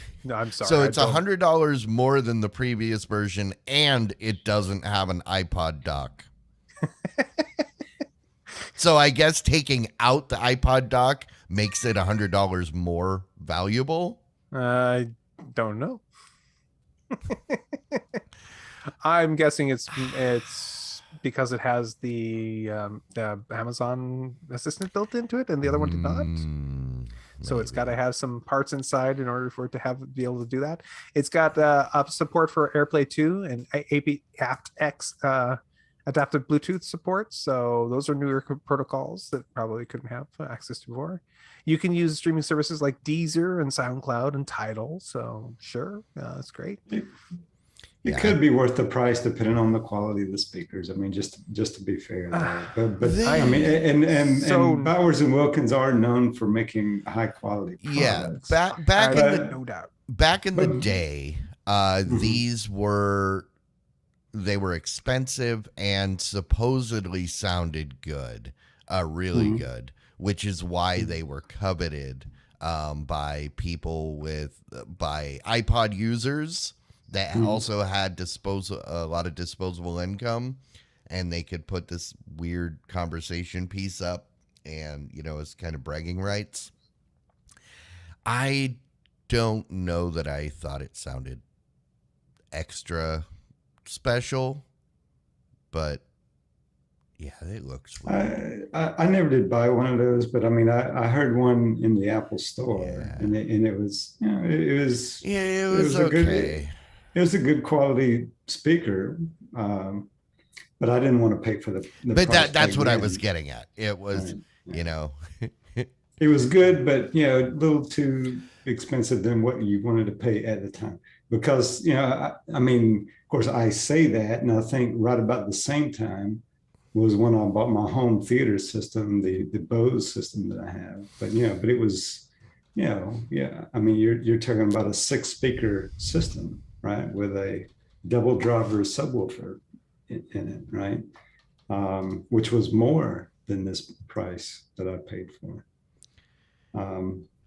sorry. So it's $100 more than the previous version, and it doesn't have an iPod dock. So I guess taking out the iPod dock makes it $100 more valuable. I don't know. I'm guessing it's because it has the Amazon Assistant built into it, and the other one did not. So it's got to have some parts inside in order for it to be able to do that. It's got support for AirPlay 2 and aptX adaptive Bluetooth support. So those are newer protocols that probably couldn't have access to before. You can use streaming services like Deezer and SoundCloud and Tidal. So sure, that's great. It could be worth the price depending on the quality of the speakers. I mean, just to be fair, but I mean, and Bowers and Wilkins are known for making high quality products. No doubt. Back in the day, these were expensive and supposedly sounded good, really good, which is why they were coveted by iPod users that also had a lot of disposable income, and they could put this weird conversation piece up, and it's kind of bragging rights. I don't know that I thought it sounded extra special, but yeah, it looks really I never did buy one of those, but I mean, I heard one in the Apple store, and it was okay. It was a good quality speaker, but I didn't want to pay for the but that's what I was getting at. It was, it was good, but a little too expensive than what you wanted to pay at the time. Because I mean, of course, I say that, and I think right about the same time was when I bought my home theater system, the Bose system that I have. But but it was, I mean, you're talking about a 6-speaker system, right, with a double driver subwoofer in it, right, which was more than this price that I paid for.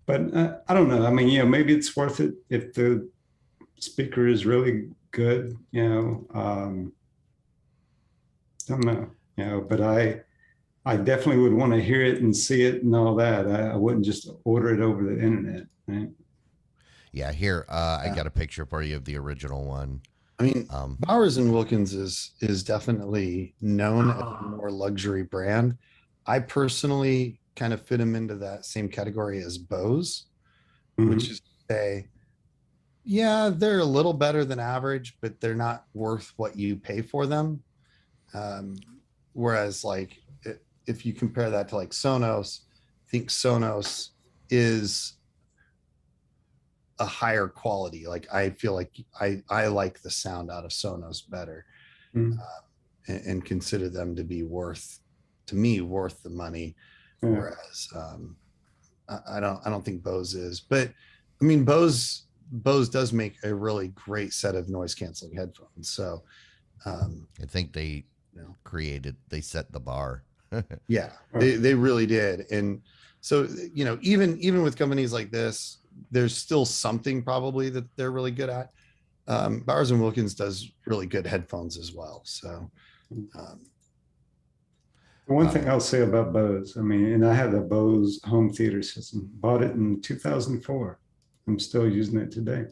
But I don't know. I mean, maybe it's worth it if the speaker is really good. Don't know. But I definitely would want to hear it and see it and all that. I wouldn't just order it over the internet, right? Yeah, here I got a picture for you of the original one. I mean, Bowers and Wilkins is definitely known as a more luxury brand. I personally kind of fit them into that same category as Bose, which is to say, yeah, they're a little better than average, but they're not worth what you pay for them. Whereas, like, if you compare that to like Sonos, I think Sonos is a higher quality. Like, I feel like I like the sound out of Sonos better, and consider them to be worth the money. Whereas I don't think Bose is. But I mean, Bose does make a really great set of noise canceling headphones. So I think they they set the bar. Yeah, they really did. And so, even with companies like this, there's still something probably that they're really good at. Bowers and Wilkins does really good headphones as well. So one thing I'll say about Bose, I mean, and I had a Bose home theater system, bought it in 2004. I'm still using it today.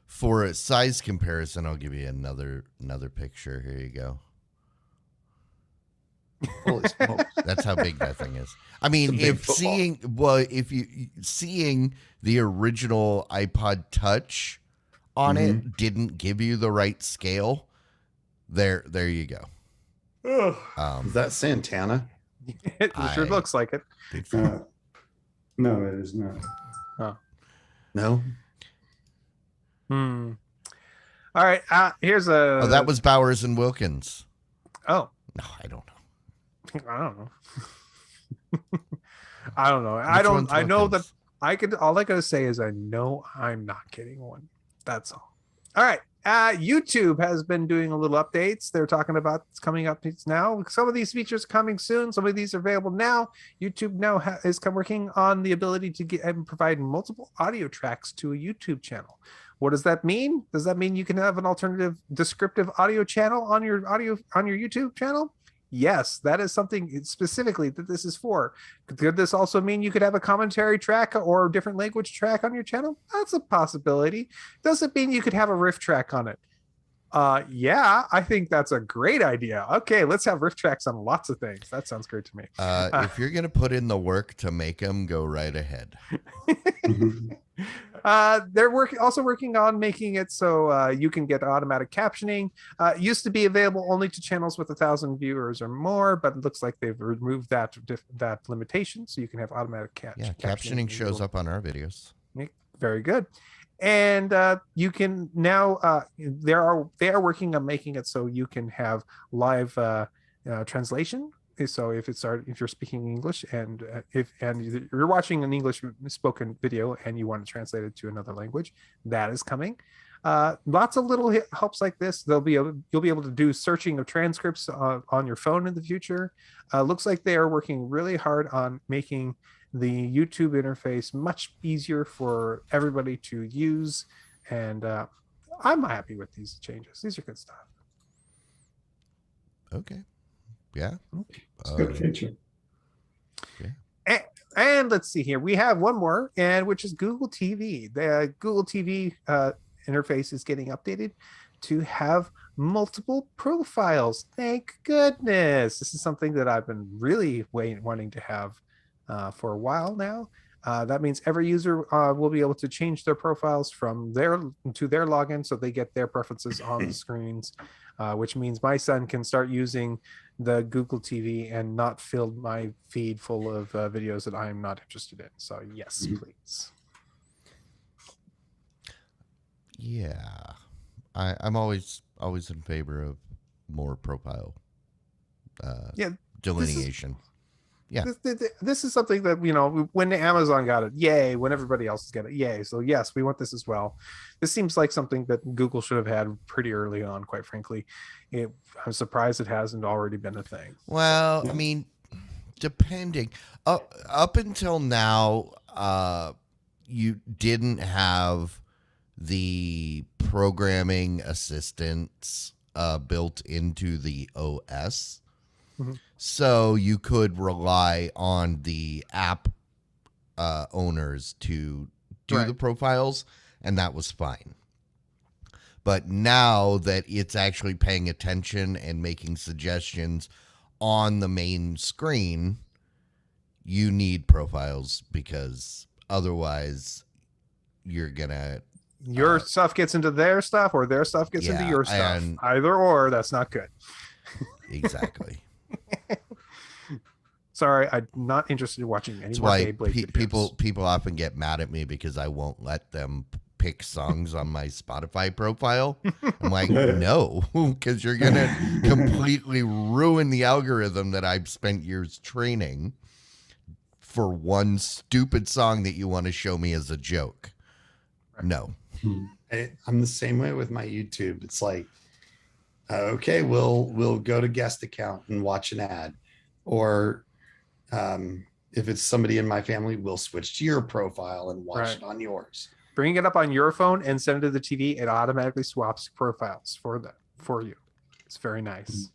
For a size comparison, I'll give you another picture. Here you go. holy smokes. That's how big that thing is. I mean, if seeing the original iPod Touch on it didn't give you the right scale, there you go. Is that Santana? It sure looks like it. No, it is not. Oh. No. All right. Here's a. Oh, that was Bowers and Wilkins. Oh. No, I don't know. I don't know. I don't know. I know that all I gotta say is I know I'm not getting one. That's all. All right. YouTube has been doing a little updates. They're talking about coming updates now. Some of these features are coming soon. Some of these are available now. YouTube now is working on the ability to get and provide multiple audio tracks to a YouTube channel. What does that mean? Does that mean you can have an alternative descriptive audio channel on your YouTube channel? Yes, that is something specifically that this is for. Could this also mean you could have a commentary track or a different language track on your channel? That's a possibility. Does it mean you could have a riff track on it? Yeah, I think that's a great idea. Okay, let's have riff tracks on lots of things. That sounds great to me. If you're going to put in the work to make them, go right ahead. They're also working on making it so you can get automatic captioning. It used to be available only to channels with 1,000 viewers or more, but it looks like they've removed that limitation, so you can have automatic captioning. Yeah, captioning shows up on our videos. Very good. And you can now they are working on making it so you can have live translation. So if you're speaking English and if you're watching an English spoken video and you want to translate it to another language, that is coming. Lots of little helps like this. You'll be able to do searching of transcripts on your phone in the future. Looks like they are working really hard on making the YouTube interface much easier for everybody to use, and I'm happy with these changes. These are good stuff. Okay. Yeah. It's a good feature. Okay. And let's see here. We have one more, and which is Google TV. The Google TV interface is getting updated to have multiple profiles. Thank goodness. This is something that I've been really wanting to have for a while now. That means every user will be able to change their profiles from their login, so they get their preferences on the screens, which means my son can start using the Google TV and not fill my feed full of videos that I'm not interested in. So yes, please. Yeah, I'm always in favor of more profile delineation. This is something that, when Amazon got it, yay. When everybody else got it, yay. So yes, we want this as well. This seems like something that Google should have had pretty early on, quite frankly. I'm surprised it hasn't already been a thing. Well, I mean, depending up until now, you didn't have the programming assistants built into the OS. So you could rely on the app owners to do the profiles. and that was fine. But now that it's actually paying attention and making suggestions on the main screen, you need profiles, because otherwise you're gonna Your stuff gets into their stuff, or their stuff gets into your stuff. Either or, that's not good. Exactly. Sorry, I'm not interested in watching any That's more why Beyblade videos. people often get mad at me because I won't let them pick songs on my Spotify profile. I'm like, no, because you're gonna completely ruin the algorithm that I've spent years training for one stupid song that you want to show me as a joke. Right. No. I'm the same way with my YouTube. It's like, okay, we'll go to guest account and watch an ad, or if it's somebody in my family, we'll switch to your profile and watch it on yours. Bring it up on your phone and send it to the TV. It automatically swaps profiles for you. It's very nice.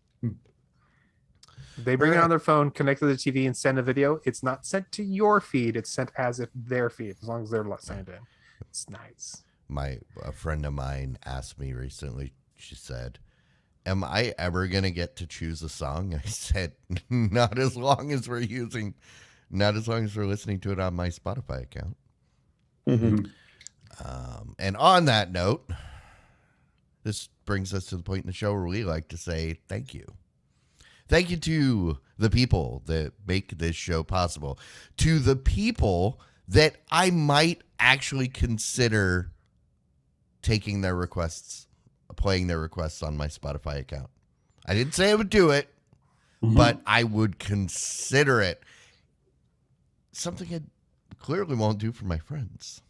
They bring it on their phone, connect to the TV, and send a video. It's not sent to your feed. It's sent as if their feed, as long as they're signed in. It's nice. A friend of mine asked me recently, she said, am I ever going to get to choose a song? I said, not as long as we're listening to it on my Spotify account. Mm-hmm. And on that note, this brings us to the point in the show where we like to say thank you. Thank you to the people that make this show possible, to the people that I might actually consider taking their requests, playing their requests on my Spotify account. I didn't say I would do it, but I would consider it. Something I clearly won't do for my friends.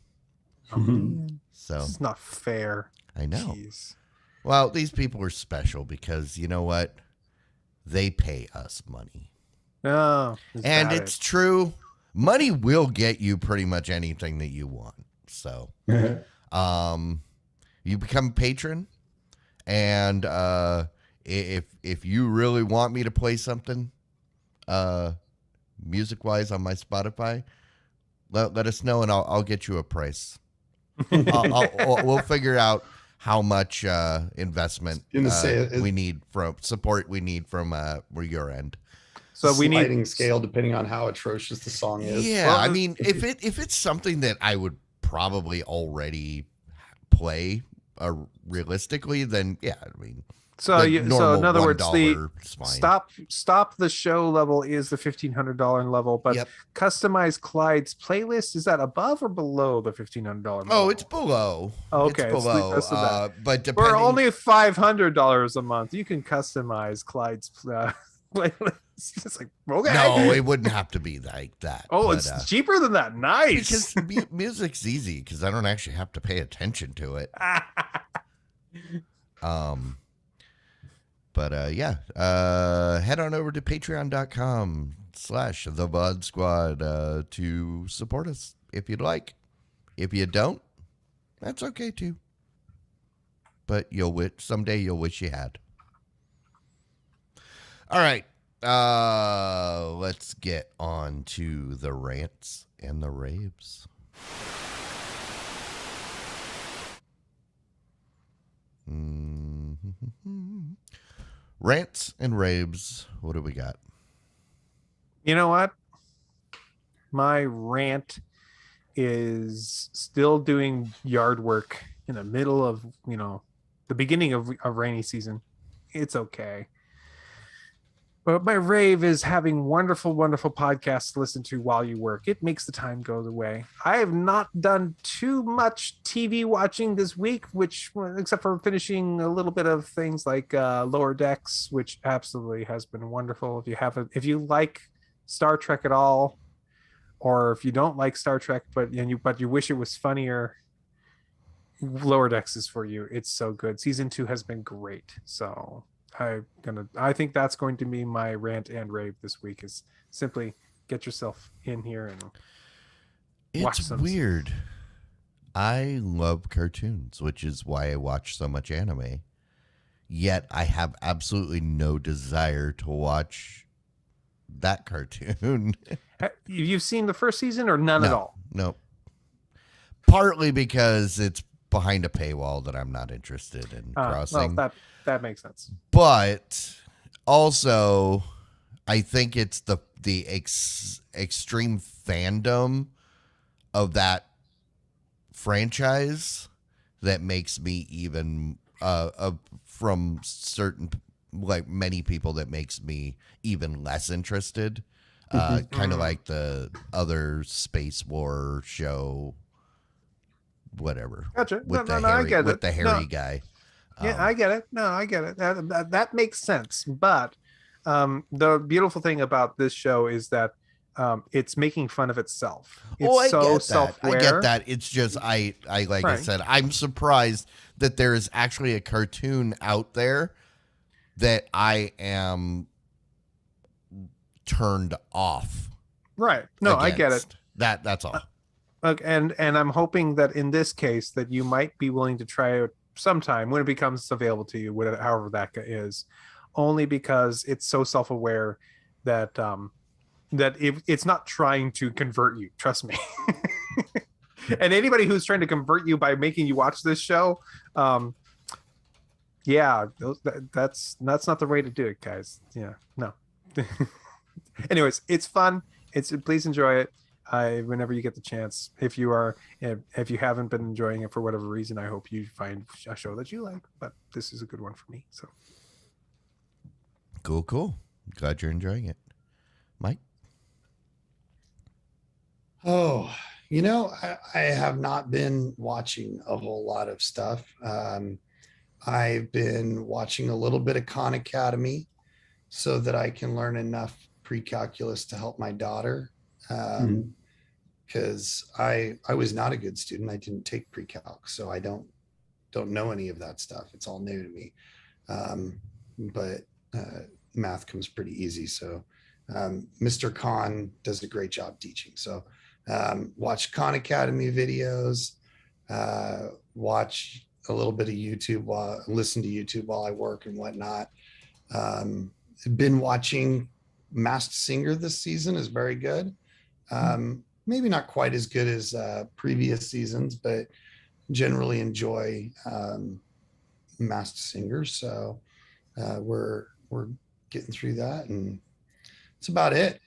So it's not fair. I know. Jeez. Well, these people are special because you know what? They pay us money. Oh, and it's true. Money will get you pretty much anything that you want. So, you become a patron, and if you really want me to play something, music wise on my Spotify, let us know, and I'll get you a price. We'll figure out how much investment we need from your end. So we need sliding scale depending on how atrocious the song is. Yeah, well, I mean, if it's something that I would probably already play realistically, then yeah, I mean. So in other words, stop the show level is the $1,500 level, but customize Clyde's playlist, is that above or below the $1,500 level? Oh, it's below. Okay, it's below. But for only $500 a month, you can customize Clyde's playlist. It's like, okay. No, it wouldn't have to be like that. Oh, but it's cheaper than that. Nice. Because music's easy because I don't actually have to pay attention to it. But head on over to patreon.com/the VOD Squad to support us if you'd like. If you don't, that's okay too. But someday you'll wish you had. All right. Let's get on to the rants and the raves. Rants and raves. What do we got? You know what? My rant is still doing yard work in the middle of, the beginning of rainy season. It's okay. But my rave is having wonderful, wonderful podcasts to listen to while you work. It makes the time go away. I have not done too much TV watching this week, except for finishing a little bit of things like Lower Decks, which absolutely has been wonderful. If you like Star Trek at all, or if you don't like Star Trek, but you wish it was funnier, Lower Decks is for you. It's so good. Season 2 has been great. So I think that's going to be my rant and rave this week, is simply get yourself in here and watch some. It's weird. I love cartoons, which is why I watch so much anime. Yet I have absolutely no desire to watch that cartoon. You've seen the first season or none at all? No. Partly because it's behind a paywall that I'm not interested in crossing. Well, that makes sense. But also, I think it's the extreme fandom of that franchise that makes me even from certain, like many people, that makes me even less interested. Kind of like the other Space War show, whatever. Gotcha. With the hairy guy. Yeah, I get it. No, I get it. That makes sense. But the beautiful thing about this show is that it's making fun of itself. It's self-aware. I get that. It's just I like I said, I'm surprised that there is actually a cartoon out there that I am turned off. Right. No, I get it. That's all. And I'm hoping that in this case that you might be willing to try it sometime when it becomes available to you, however that is, only because it's so self-aware that it's not trying to convert you. Trust me. And anybody who's trying to convert you by making you watch this show, that's not the way to do it, guys. Yeah, no. Anyways, it's fun. Please enjoy it. Whenever you get the chance. If you haven't been enjoying it for whatever reason, I hope you find a show that you like. But this is a good one for me. So cool. Glad you're enjoying it, Mike. Oh, I have not been watching a whole lot of stuff. I've been watching a little bit of Khan Academy so that I can learn enough pre-calculus to help my daughter. Because I was not a good student. I didn't take pre-calc, so I don't know any of that stuff. It's all new to me. But math comes pretty easy. So Mr. Khan does a great job teaching. So watch Khan Academy videos, watch a little bit of YouTube, listen to YouTube while I work and whatnot. Been watching Masked Singer this season, is very good. Maybe not quite as good as previous seasons, but generally enjoy Masked Singer. So we're getting through that, and that's about it.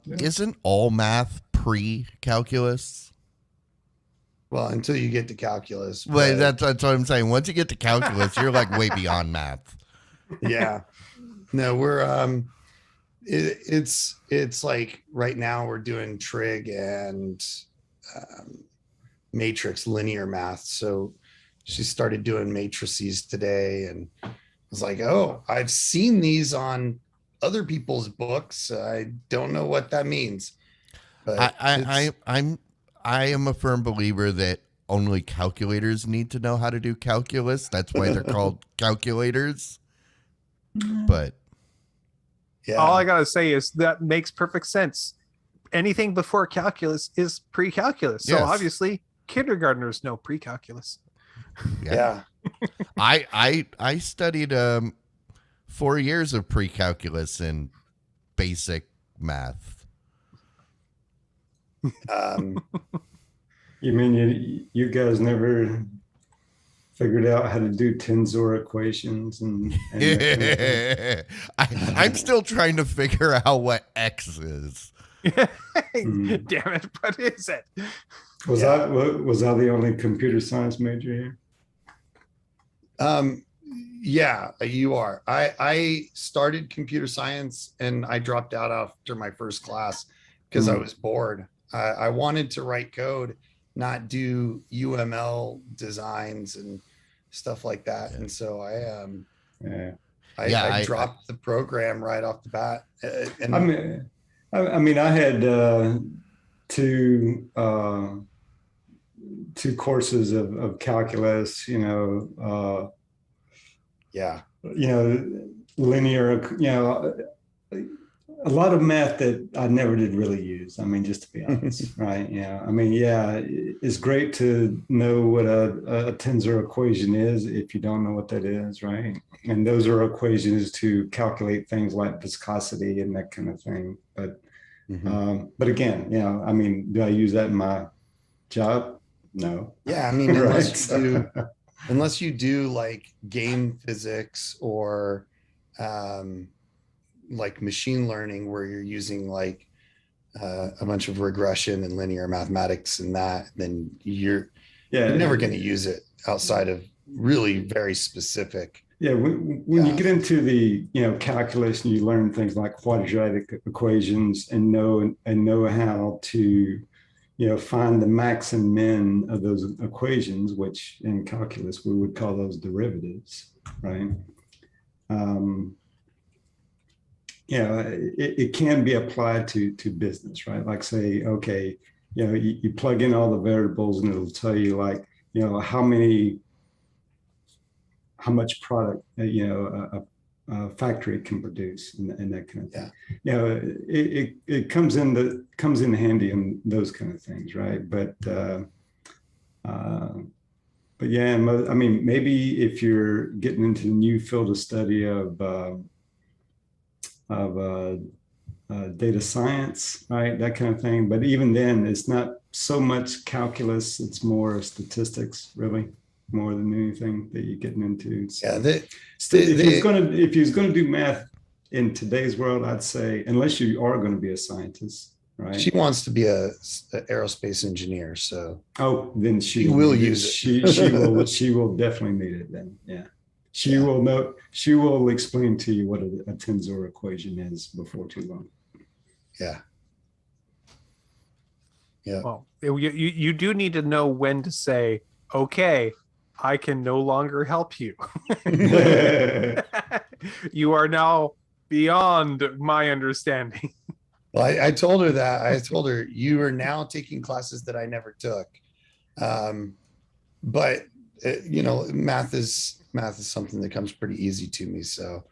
Isn't all math pre-calculus? Well, until you get to calculus. Well, that's what I'm saying. Once you get to calculus, you're like way beyond math. Yeah. No, we're it's like right now we're doing trig and matrix linear math. So she started doing matrices today, and I was like, oh, I've seen these on other people's books. I don't know what that means. But I am a firm believer that only calculators need to know how to do calculus. That's why they're called calculators. But yeah, all I gotta say is that makes perfect sense. Anything before calculus is pre-calculus. So obviously kindergartners know pre-calculus. Yeah. I studied 4 years of pre-calculus in basic math. You mean you guys never figured out how to do tensor equations and I'm still trying to figure out what X is. Damn it, what is it? Was I the only computer science major here? Yeah, you are. I started computer science and I dropped out after my first class because I was bored. I wanted to write code, not do UML designs and stuff like that. And so I dropped the program right off the bat. And I mean, I had two courses of calculus, linear, a lot of math that I never did really use. I mean, just to be honest, right? Yeah. I mean, it's great to know what a tensor equation is if you don't know what that is, right? And those are equations to calculate things like viscosity and that kind of thing. But again, I mean, do I use that in my job? No. Yeah, I mean, Right. unless you do like game physics or like machine learning, where you're using like a bunch of regression and linear mathematics and that, then you're never going to use it outside of really very specific. Yeah, when you get into the calculus and you learn things like quadratic equations and know how to find the max and min of those equations, which in calculus we would call those derivatives, right? It can be applied to business, right? Like say, okay, you plug in all the variables and it'll tell you like, how much product a factory can produce and that kind of thing. It comes in handy in those kind of things, right? But yeah, I mean, maybe if you're getting into the new field of study of data science, right, that kind of thing. But even then, it's not so much calculus; it's more statistics, really, more than anything that you're getting into. So if you're going to do math in today's world, I'd say, unless you are going to be a scientist, right? She wants to be a aerospace engineer, so then she will use it. She will definitely need it then. Yeah. She will explain to you what a tensor equation is before too long. Yeah. Well, you do need to know when to say, okay, I can no longer help you. You are now beyond my understanding. Well, I told her that. I told her, you are now taking classes that I never took. But math is something that comes pretty easy to me. So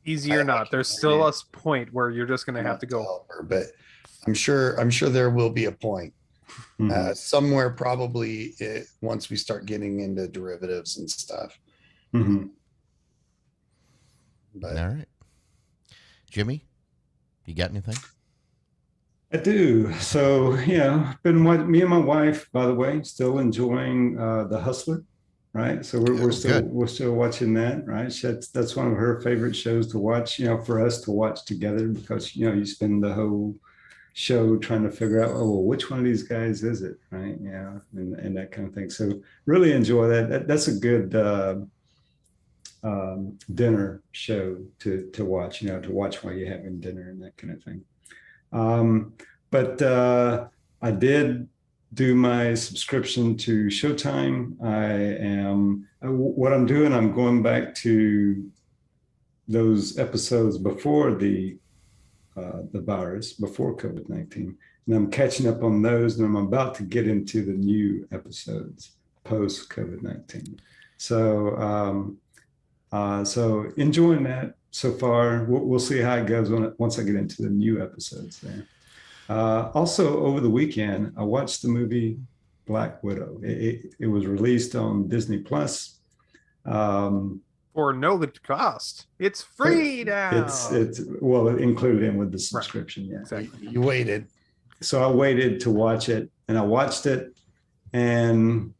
easy or not, there's still a point where you're just going to have to go. Help her, but I'm sure there will be a point somewhere, probably once we start getting into derivatives and stuff. Mm-hmm. But, all right, Jimmy, you got anything? I do. So, me and my wife, by the way, still enjoying The Hustler, right? So we're still watching that, right? That's one of her favorite shows to watch, for us to watch together, because, you spend the whole show trying to figure out, which one of these guys is it, right? Yeah, and that kind of thing. So really enjoy that. That's a good dinner show to watch, to watch while you're having dinner and that kind of thing. But I did do my subscription to Showtime. What I'm doing, I'm going back to those episodes before the virus, before COVID-19, and I'm catching up on those, and I'm about to get into the new episodes post COVID-19. So enjoying that so far. We'll see how it goes once I get into the new episodes there. Also, over the weekend, I watched the movie Black Widow. It was released on Disney Plus. For no cost. It's free now. It's included in with the subscription. Right. Yeah, exactly. You waited. So I waited to watch it, and I watched it, and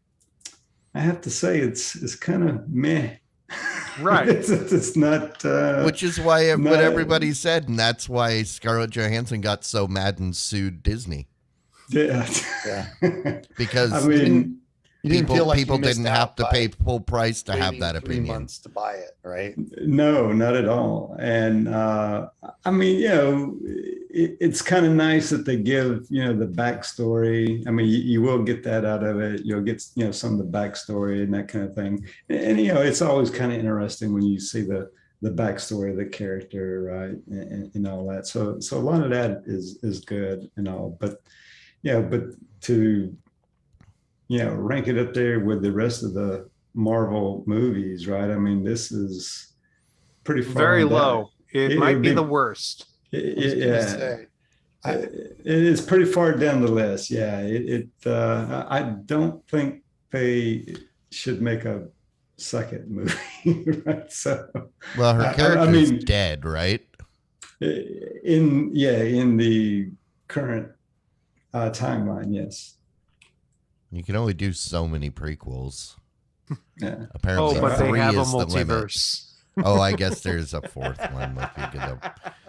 I have to say it's kind of meh. Right. It's not. Which is what everybody said, and that's why Scarlett Johansson got so mad and sued Disney. Yeah. Because people didn't have to pay full price to have that opinion. 3 months to buy it, right? No, not at all. And it's kind of nice that they give the backstory. I mean, you will get that out of it. You'll get some of the backstory and that kind of thing. And it's always kind of interesting when you see the backstory of the character, right, and all that. So a lot of that is good and all. But to rank it up there with the rest of the Marvel movies, right? I mean, this is pretty far very low. It might be the worst. It is pretty far down the list. Yeah, I don't think they should make a second movie, right? So, well, her character's dead, right? In the current timeline. Yes. You can only do so many prequels. Yeah. Apparently, Oh, but they 3 have a is the limit. multiverse. Oh, I guess there's a fourth one with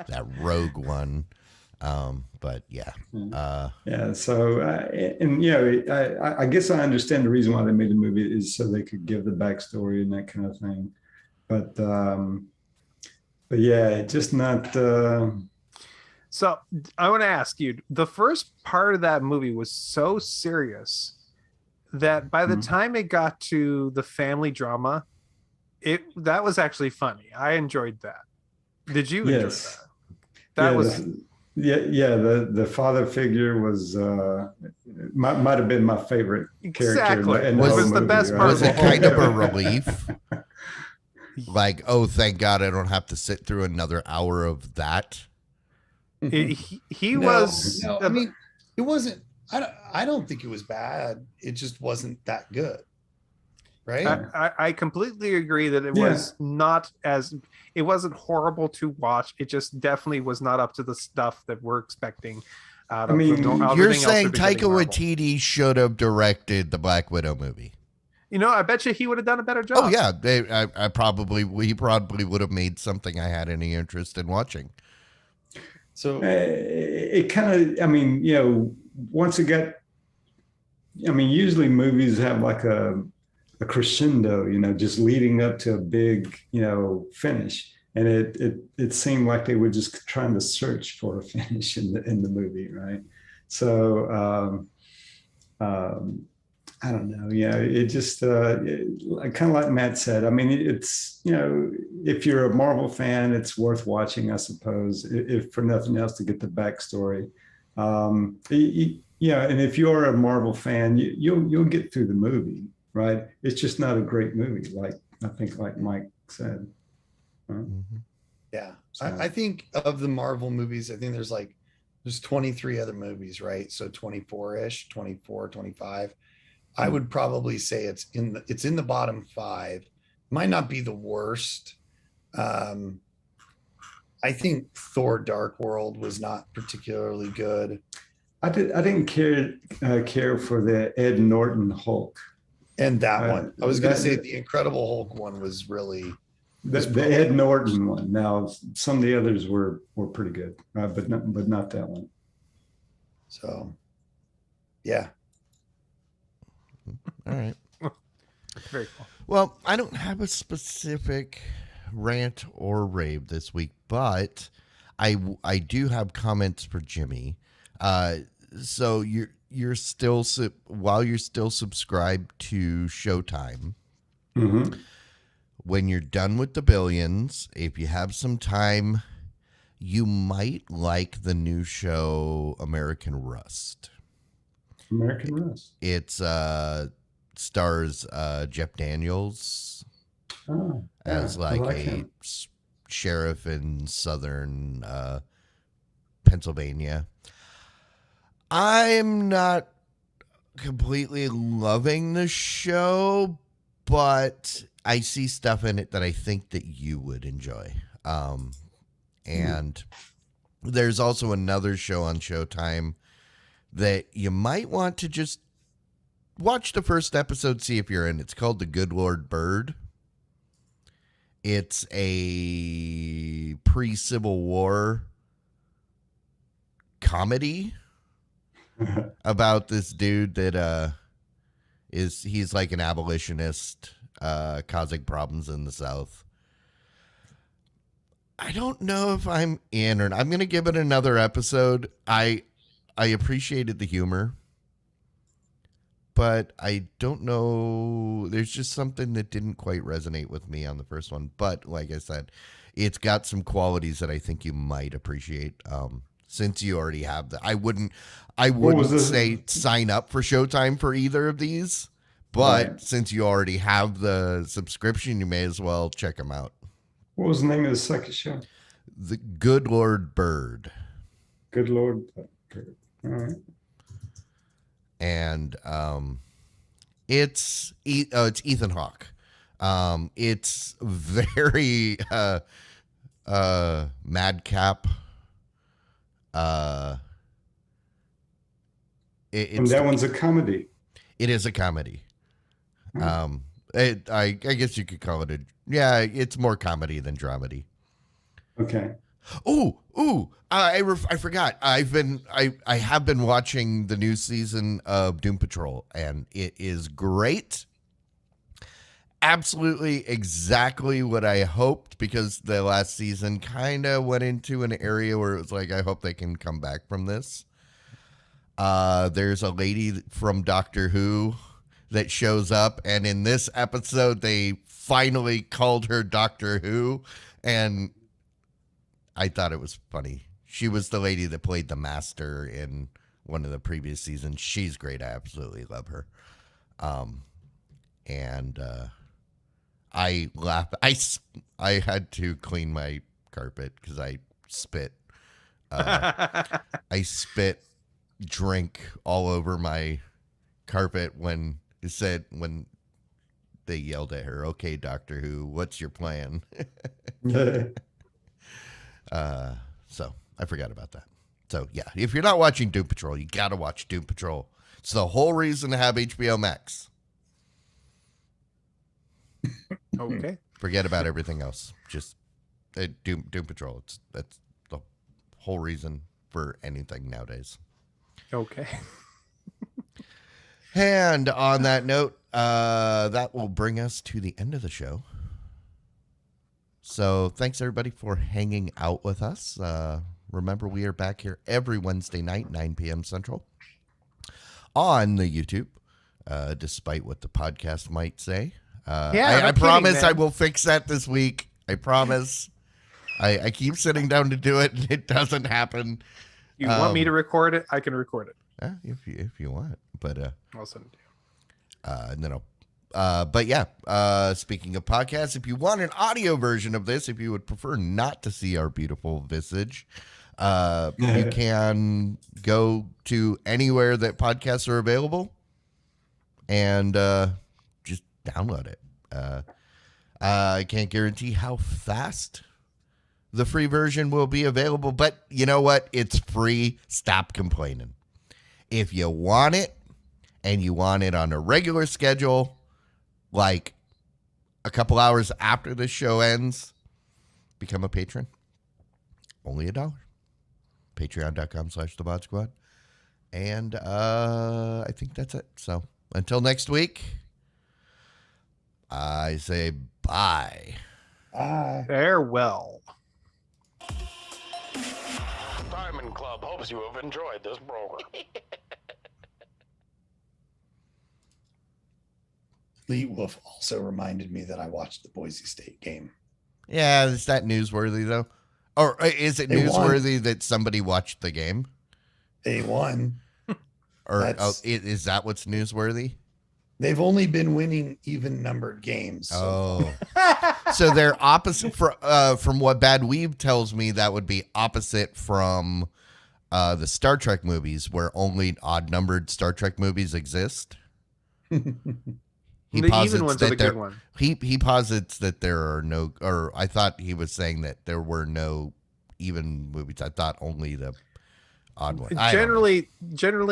that rogue one. But yeah. Yeah. So, and I guess I understand the reason why they made the movie is so they could give the backstory and that kind of thing. But yeah, just not. So I want to ask you, the first part of that movie was so serious that by the time it got to the family drama, that was actually funny. I enjoyed that. Did you enjoy that? That was the father figure was might have been my favorite character. Exactly. In Was whole the movie, best right? part Was it kind of a relief? Like, oh, thank God I don't have to sit through another hour of that. He No, was. no, I mean, it wasn't. I don't think it was bad. It just wasn't that good, right? I completely agree that it was not as. It wasn't horrible to watch. It just definitely was not up to the stuff that we're expecting. I mean, You're saying Taika Waititi should have directed the Black Widow movie? I bet you he would have done a better job. Oh yeah, he probably would have made something I had any interest in watching. So it kind of, I mean, once it got, I mean, usually movies have like a crescendo, just leading up to a big, finish. And it seemed like they were just trying to search for a finish in the movie, right? So I don't know. It just kind of like Matt said. I mean, it's if you're a Marvel fan, it's worth watching, I suppose, if for nothing else to get the backstory. And if you're a Marvel fan, you'll get through the movie, right? It's just not a great movie, like Mike said. Right? Mm-hmm. Yeah, so. I think of the Marvel movies, I think there's 23 other movies, right? So 24-ish, 24, 25. I would probably say it's in the bottom 5. Might not be the worst. I think Thor: Dark World was not particularly good. I didn't care for the Ed Norton Hulk. And that one, I was going to say the Incredible Hulk one was really the Ed Norton one. Now some of the others were pretty good, but not that one. So, yeah. All right. Very cool. Well, I don't have a specific rant or rave this week, but I do have comments for Jimmy. So you're still while you're still subscribed to Showtime. Mm-hmm. When you're done with the Billions, if you have some time, you might like the new show American Rust. American Rust. It's stars Jeff Daniels as like a sheriff in southern Pennsylvania. I'm not completely loving the show, but I see stuff in it that I think that you would enjoy. And there's also another show on Showtime that you might want to just watch the first episode, see if you're in. It's called The Good Lord Bird. It's a pre-Civil War comedy about this dude that he's like an abolitionist causing problems in the South. I don't know if I'm in or not. I'm going to give it another episode. I appreciated the humor, but I don't know. There's just something that didn't quite resonate with me on the first one. But like I said, it's got some qualities that I think you might appreciate. Since you already have I wouldn't say sign up for Showtime for either of these, but since you already have the subscription, you may as well check them out. What was the name of the second show? The Good Lord Bird. Good Lord Bird. All right. And it's Ethan Hawke. It's very madcap. And that one's a comedy. It is a comedy. I guess you could call it it's more comedy than dramedy. Okay. I forgot. I have been watching the new season of Doom Patrol, and it is great. Absolutely exactly what I hoped, because the last season kind of went into an area where it was like, I hope they can come back from this. There's a lady from Doctor Who that shows up, and in this episode they finally called her Doctor Who, and I thought it was funny. She was the lady that played the Master in one of the previous seasons. She's great. I absolutely love her. I laughed. I had to clean my carpet because I spit. I spit drink all over my carpet when they yelled at her, "Okay, Doctor Who, what's your plan?" So I forgot about that. So yeah, if you're not watching Doom Patrol, you got to watch Doom Patrol. It's the whole reason to have HBO Max. Okay. Forget about everything else. Just Doom Patrol. That's the whole reason for anything nowadays. Okay. And on that note, that will bring us to the end of the show. So thanks everybody for hanging out with us. Remember, we are back here every Wednesday night, 9 p.m. Central, on the YouTube, despite what the podcast might say. I promise I will fix that this week. I promise. I keep sitting down to do it, and it doesn't happen. You want me to record it? I can record it. If you want, but I'll send it to you. no. But yeah, speaking of podcasts, if you want an audio version of this, if you would prefer not to see our beautiful visage, you can go to anywhere that podcasts are available and just download it. I can't guarantee how fast the free version will be available, but you know what? It's free. Stop complaining. If you want it and you want it on a regular schedule, like a couple hours after the show ends, become a patron. Only $1. Patreon.com/The VOD Squad. And I think that's it. So until next week, I say bye. Bye. Farewell. Diamond Club hopes you have enjoyed this program. Lee Wolf also reminded me that I watched the Boise State game. Yeah, is that newsworthy though? Or is it newsworthy that somebody watched the game? They won. Or is that what's newsworthy? They've only been winning even numbered games. So. So they're opposite from what Bad Weeb tells me. That would be opposite from the Star Trek movies, where only odd numbered Star Trek movies exist. The even ones are the good one. He posits that there are no, or I thought he was saying that there were no even movies. I thought only the odd ones. Generally,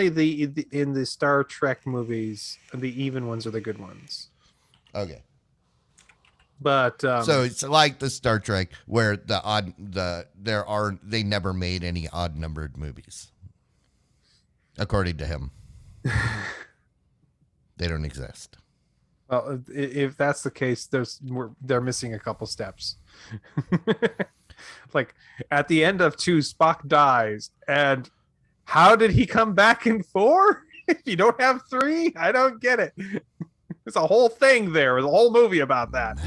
the in the Star Trek movies, the even ones are the good ones. Okay. But so it's like the Star Trek where they never made any odd numbered movies, according to him. They don't exist. Well, if that's the case, they're missing a couple steps. Like at the end of 2, Spock dies, and how did he come back in 4? If you don't have 3, I don't get it. There's a whole thing there. There's a whole movie about that.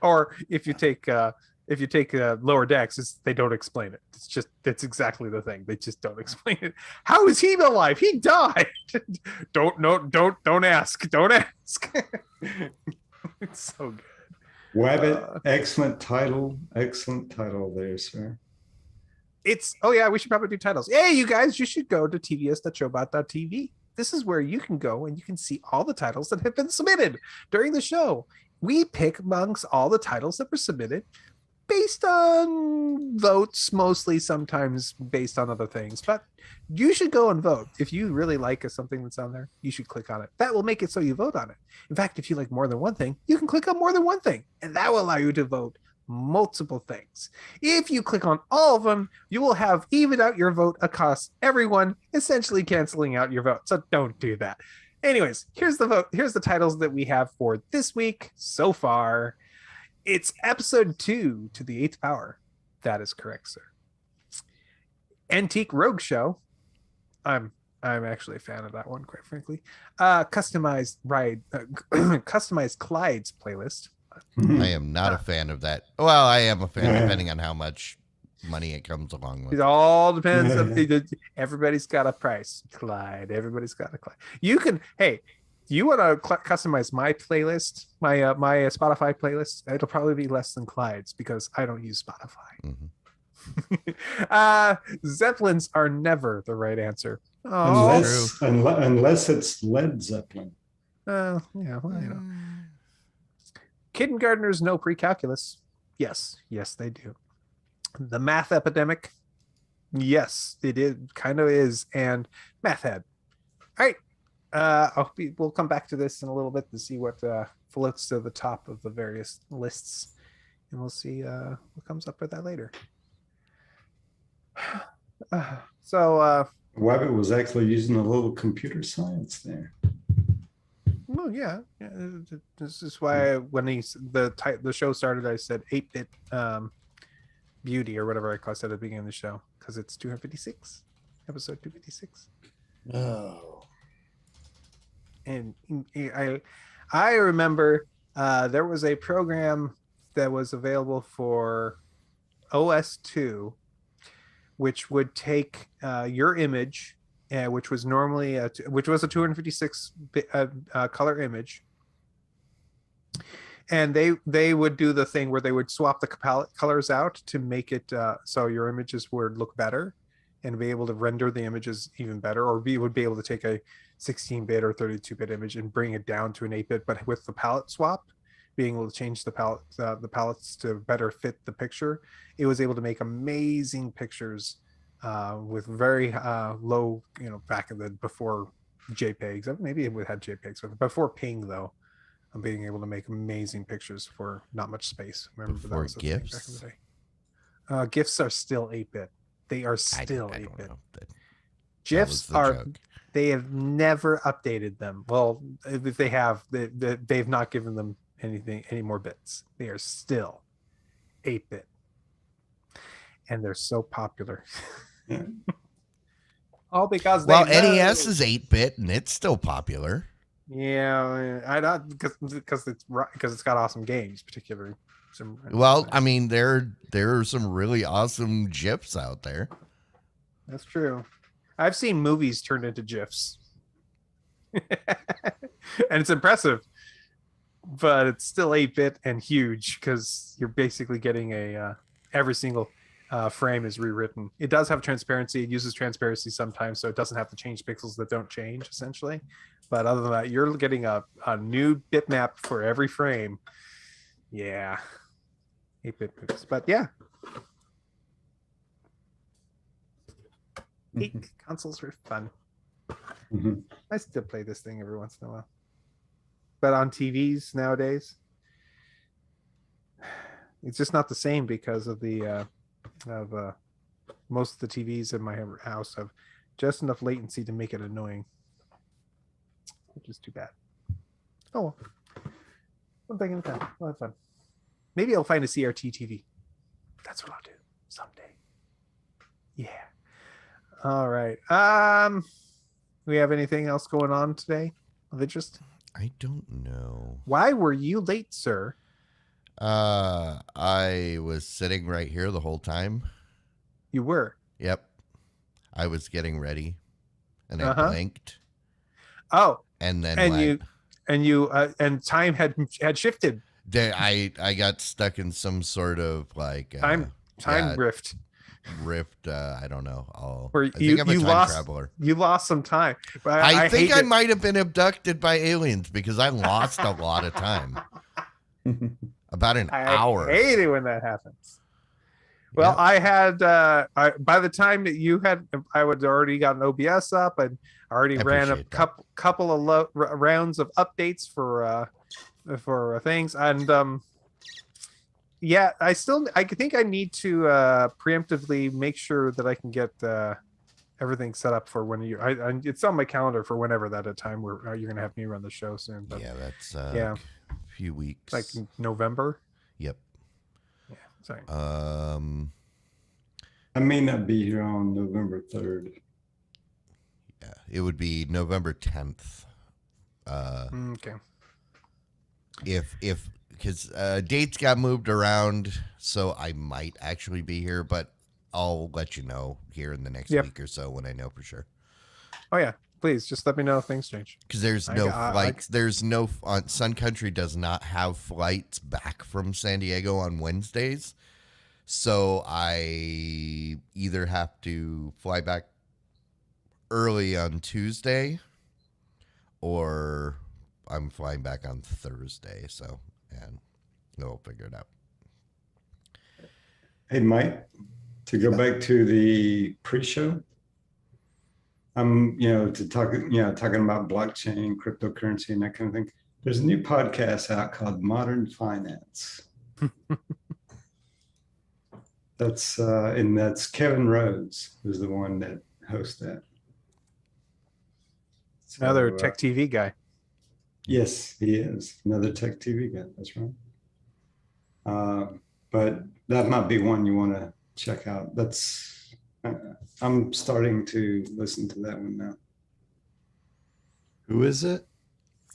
Or if you take Lower Decks, they don't explain it. That's exactly the thing. They just don't explain it. How is he alive? He died. Don't ask. Don't ask. It's so good. Wabbit, excellent title there, sir. We should probably do titles. Hey, you guys, you should go to tvs.showbot.tv. This is where you can go and you can see all the titles that have been submitted during the show. We pick amongst all the titles that were submitted based on votes, mostly, sometimes based on other things. But you should go and vote. If you really like something that's on there, you should click on it. That will make it so you vote on it. In fact, if you like more than one thing, you can click on more than one thing, and that will allow you to vote multiple things. If you click on all of them, you will have evened out your vote across everyone, essentially canceling out your vote. So don't do that. Anyways, here's the vote. Here's the titles that we have for this week so far. It's episode 2 to the 8th power. That is correct, sir. Antique Rogue Show. I'm actually a fan of that one, quite frankly. Customized Clyde's playlist. I am not a fan of that. Well, I am a fan depending on how much money it comes along with. It all depends. Everybody's got a price. Clyde. Everybody's got a Clyde. You can. Hey, you want to customize my playlist, my Spotify playlist? It'll probably be less than Clyde's because I don't use Spotify. Zeppelins are never the right answer. Unless it's Led Zeppelin. Yeah, well, you know. Kindergartners know pre-calculus. Yes, they do. The math epidemic. Yes, it is. Kind of is. And math head. All right. We'll come back to this in a little bit to see what floats to the top of the various lists, and we'll see what comes up with that later. Wabbit was actually using a little computer science there. Well, yeah. This is why when the show started, I said 8-bit beauty or whatever I said at the beginning of the show, because it's 256, episode 256. Oh. And I remember there was a program that was available for OS2, which would take your image, which was normally which was a 256 color image, and they would do the thing where they would swap the palette colors out to make it so your images would look better and be able to render the images even better, or would be able to take a 16-bit or 32-bit image and bring it down to an 8-bit, but with the palette swap, being able to change the palettes to better fit the picture, it was able to make amazing pictures with very low, back in the before JPEGs. Maybe it had JPEGs, but before ping though, I'm being able to make amazing pictures for not much space. Remember before that was GIFs? back in the day. GIFs are still 8-bit. They are still 8-bit. GIFs are. They have never updated them. Well, if they have, they've not given them any more bits. They are still 8-bit, and they're so popular. All because NES is 8-bit and it's still popular. Yeah, I don't because it's got awesome games, particularly. I mean, there are some really awesome GIFs out there. That's true. I've seen movies turned into GIFs, and it's impressive, but it's still 8-bit and huge because you're basically getting every single frame is rewritten. It does have transparency. It uses transparency sometimes, so it doesn't have to change pixels that don't change, essentially. But other than that, you're getting a new bitmap for every frame. Yeah, 8-bit movies, but yeah. Consoles were fun. Mm-hmm. I still play this thing every once in a while, but on TVs nowadays, it's just not the same because of the most of the TVs in my house have just enough latency to make it annoying, which is too bad. Oh well, one thing at a time. We'll have fun. Maybe I'll find a CRT TV. That's what I'll do someday. Yeah. All right. We have anything else going on today of interest? I don't know. Why were you late, sir? I was sitting right here the whole time. You were? Yep. I was getting ready, and I blinked. Oh. And then and time had shifted. I got stuck in some sort of time rift. I don't know. I think I'm a time traveler. You lost some time. But I think I might have been abducted by aliens because I lost a lot of time. About an I hour. hate it when that happens. Well, Yep. I had by the time that you had, I would already got an OBS up and already ran a Appreciate that. couple of rounds of updates for things, and yeah, I think I need to preemptively make sure that I can get everything set up for when it's on my calendar for whenever that a time where you're gonna have me run the show soon. But Yeah, that's yeah. a few weeks. like November. Yep. Yeah, sorry. I may not be here on November 3rd. Yeah, it would be November 10th. Okay. If because dates got moved around, so I might actually be here, but I'll let you know here in the next Yep. week or so when I know for sure. Oh yeah, please just let me know if things change. Because there's no flights. There's no Sun Country does not have flights back from San Diego on Wednesdays, so I either have to fly back early on Tuesday, or I'm flying back on Thursday. So, and we'll figure it out. Hey, Mike, to go back to the pre-show, talking about blockchain, cryptocurrency, and that kind of thing. There's a new podcast out called Modern Finance. That's Kevin Rhodes who's the one that hosts that. So, Another tech TV guy. Yes, he is another tech TV guy. That's right. But that might be one you want to check out. I'm starting to listen to that one now. Who is it?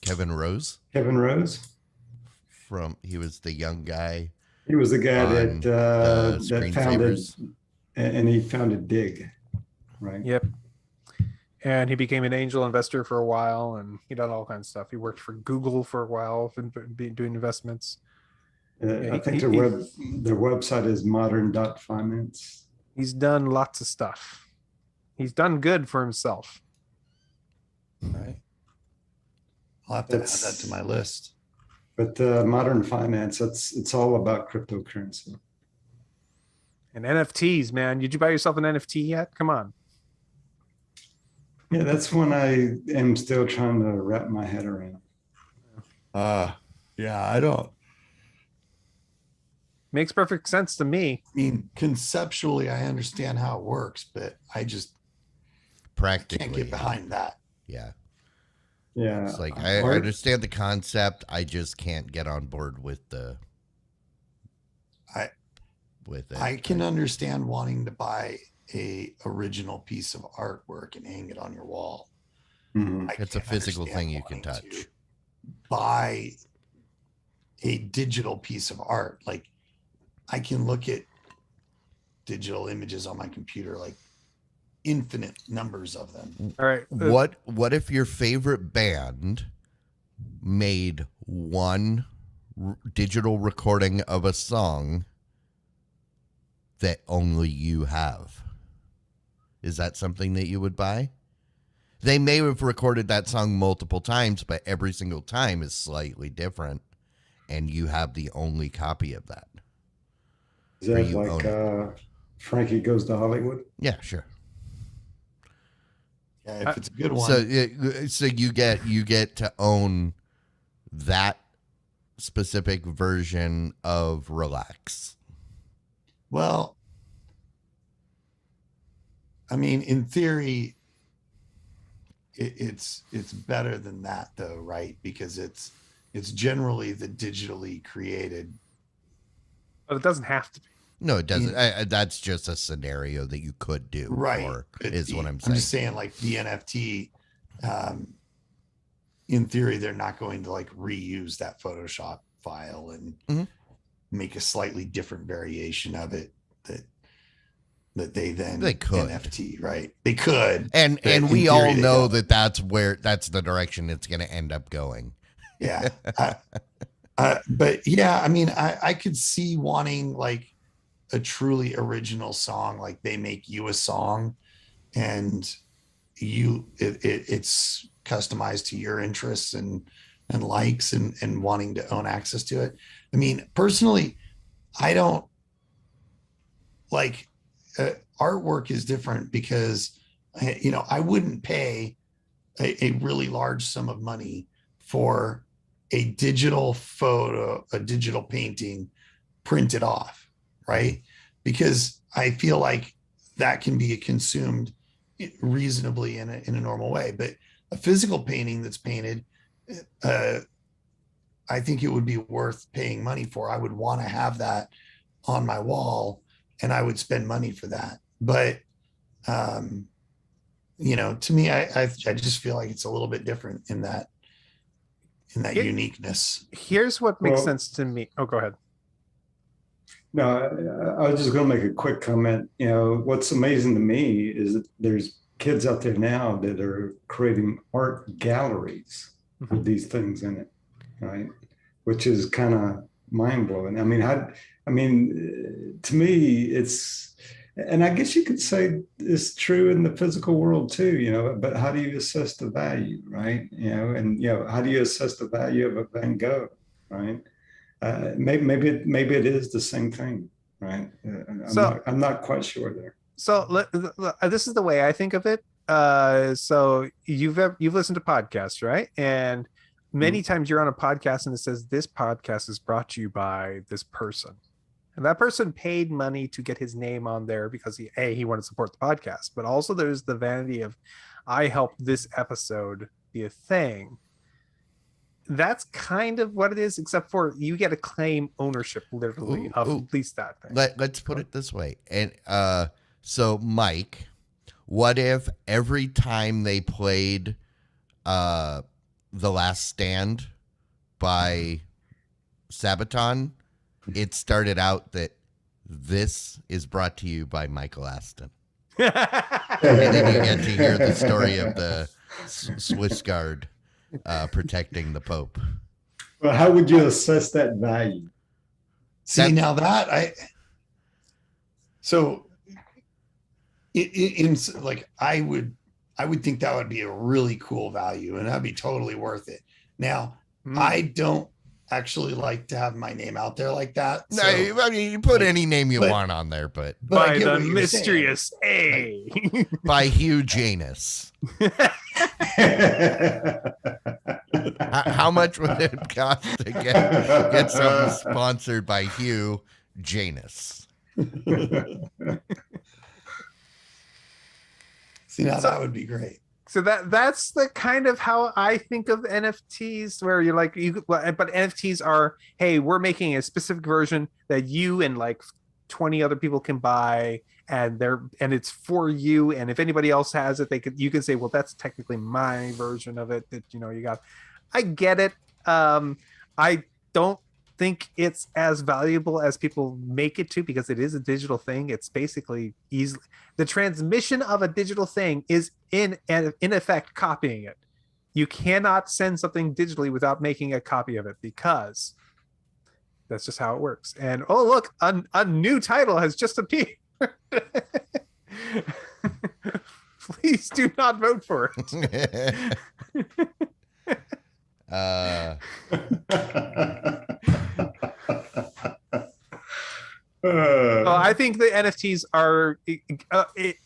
Kevin Rose. Kevin Rose. He was the young guy. He was the guy On that founded, Screensavers. and he founded Dig, right? Yep. And he became an angel investor for a while, and he done all kinds of stuff. He worked for Google for a while, doing investments. I think their website is modern.finance. He's done lots of stuff. He's done good for himself. Right. I'll have to add that to my list. But Modern Finance, it's all about cryptocurrency. And NFTs, man. Did you buy yourself an NFT yet? Come on. Yeah, that's one I am still trying to wrap my head around. Yeah, I don't. Makes perfect sense to me. I mean, conceptually, I understand how it works, but I just Practically. can't get behind that. Yeah. Yeah. It's like I understand the concept. I just can't get on board with it. I can understand wanting to buy a original piece of artwork and hang it on your wall. Mhm. I It's a can't physical understand thing you can wanting to touch. Buy a digital piece of art. Like I can look at digital images on my computer, like infinite numbers of them. All right. What if your favorite band made one digital recording of a song that only you have? Is that something that you would buy? They may have recorded that song multiple times, but every single time is slightly different, and you have the only copy of that. Is Or that you like own Frankie Goes to Hollywood? Yeah, sure. Yeah, if it's a good one. So you get to own that specific version of Relax. Well, I mean, in theory, it's better than that, though, right? Because it's generally the digitally created. But it doesn't have to be. No, it doesn't. That's just a scenario that you could do. Right. Is what I'm saying. I'm just saying, like the NFT, in theory, they're not going to like reuse that Photoshop file and make a slightly different variation of it that they then could. NFT, right? They could. And in we all theory, they know don't. that's the direction it's going to end up going. Yeah. But yeah, I mean, I could see wanting like a truly original song, like they make you a song and it's customized to your interests and likes and wanting to own access to it. I mean, personally, I don't like artwork is different because, I wouldn't pay a really large sum of money for a digital photo, a digital painting printed off, right? Because I feel like that can be consumed reasonably in a normal way. But a physical painting that's painted, I think it would be worth paying money for. I would want to have that on my wall, and I would spend money for that. But to me, I just feel like it's a little bit different in that uniqueness. Here's what makes sense to me. Oh, go ahead. No, I was just going to make a quick comment. What's amazing to me is that there's kids out there now that are creating art galleries with these things in it, right? Which is kind of mind blowing. I mean, to me, it's, and I guess you could say it's true in the physical world too, but how do you assess the value, right? How do you assess the value of a Van Gogh, right? Maybe it is the same thing, right? I'm not quite sure there. So this is the way I think of it. So you've listened to podcasts, right? And many times you're on a podcast and it says this podcast is brought to you by this person, and that person paid money to get his name on there because he wanted to support the podcast, but also there's the vanity of I helped this episode be a thing. That's kind of what it is, except for you get to claim ownership literally of at least that thing. Let's put it this way. And so Mike, what if every time they played The Last Stand by Sabaton, it started out that this is brought to you by Michael Aston. And then you get to hear the story of the Swiss Guard protecting the Pope. Well, how would you assess that value? See, now that I would think that would be a really cool value, and that'd be totally worth it. Now, I don't actually like to have my name out there like that. No, I mean, you put any name you want on there, but by the mysterious A. By Hugh Janus. How much would it cost to get something sponsored by Hugh Janus? See, now that would be great. So that's the kind of how I think of NFTs, where you're like, but NFTs are, hey, we're making a specific version that you and like 20 other people can buy, and it's for you. And if anybody else has it, you can say, well, that's technically my version of it that you got. I get it. I don't think it's as valuable as people make it to, because it is a digital thing. It's basically easily the transmission of a digital thing is in effect copying it. You cannot send something digitally without making a copy of it, because that's just how it works. And oh, look, a new title has just appeared. Please do not vote for it. I think the NFTs are,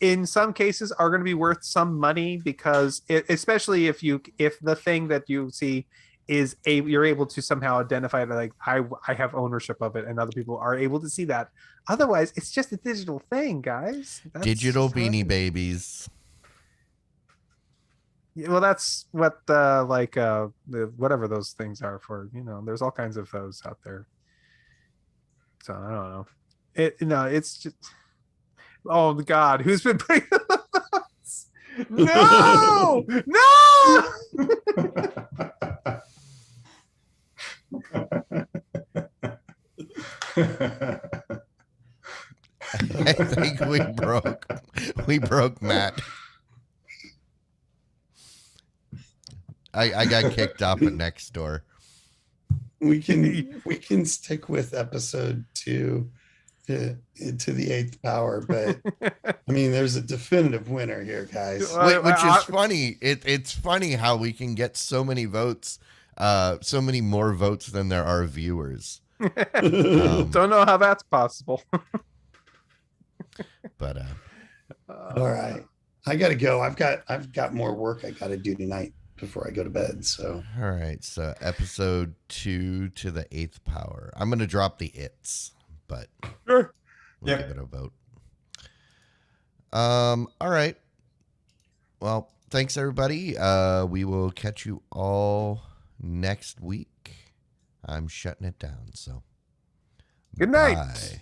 in some cases, are going to be worth some money, because especially if the thing that you see is you're able to somehow identify that, like, I have ownership of it, and other people are able to see that. Otherwise, it's just a digital thing, guys. Digital Beanie Babies. Yeah, well, that's what whatever those things are for. There's all kinds of those out there. So I don't know. It's just. Oh God, who's been putting those? No, no. I think we broke Matt. I got kicked off at next door. We can stick with episode 2 to the 8th power, but I mean, there's a definitive winner here, guys. Which is funny. It's funny how we can get so many votes, so many more votes than there are viewers. Don't know how that's possible. But All right. I gotta go. I've got more work I gotta do tonight before I go to bed. So all right. So episode 2 to the 8th power. I'm gonna drop the its, but Sure. we'll Yep. give it a vote. All right. Well, thanks everybody. We will catch you all next week. I'm shutting it down. So Good night. bye.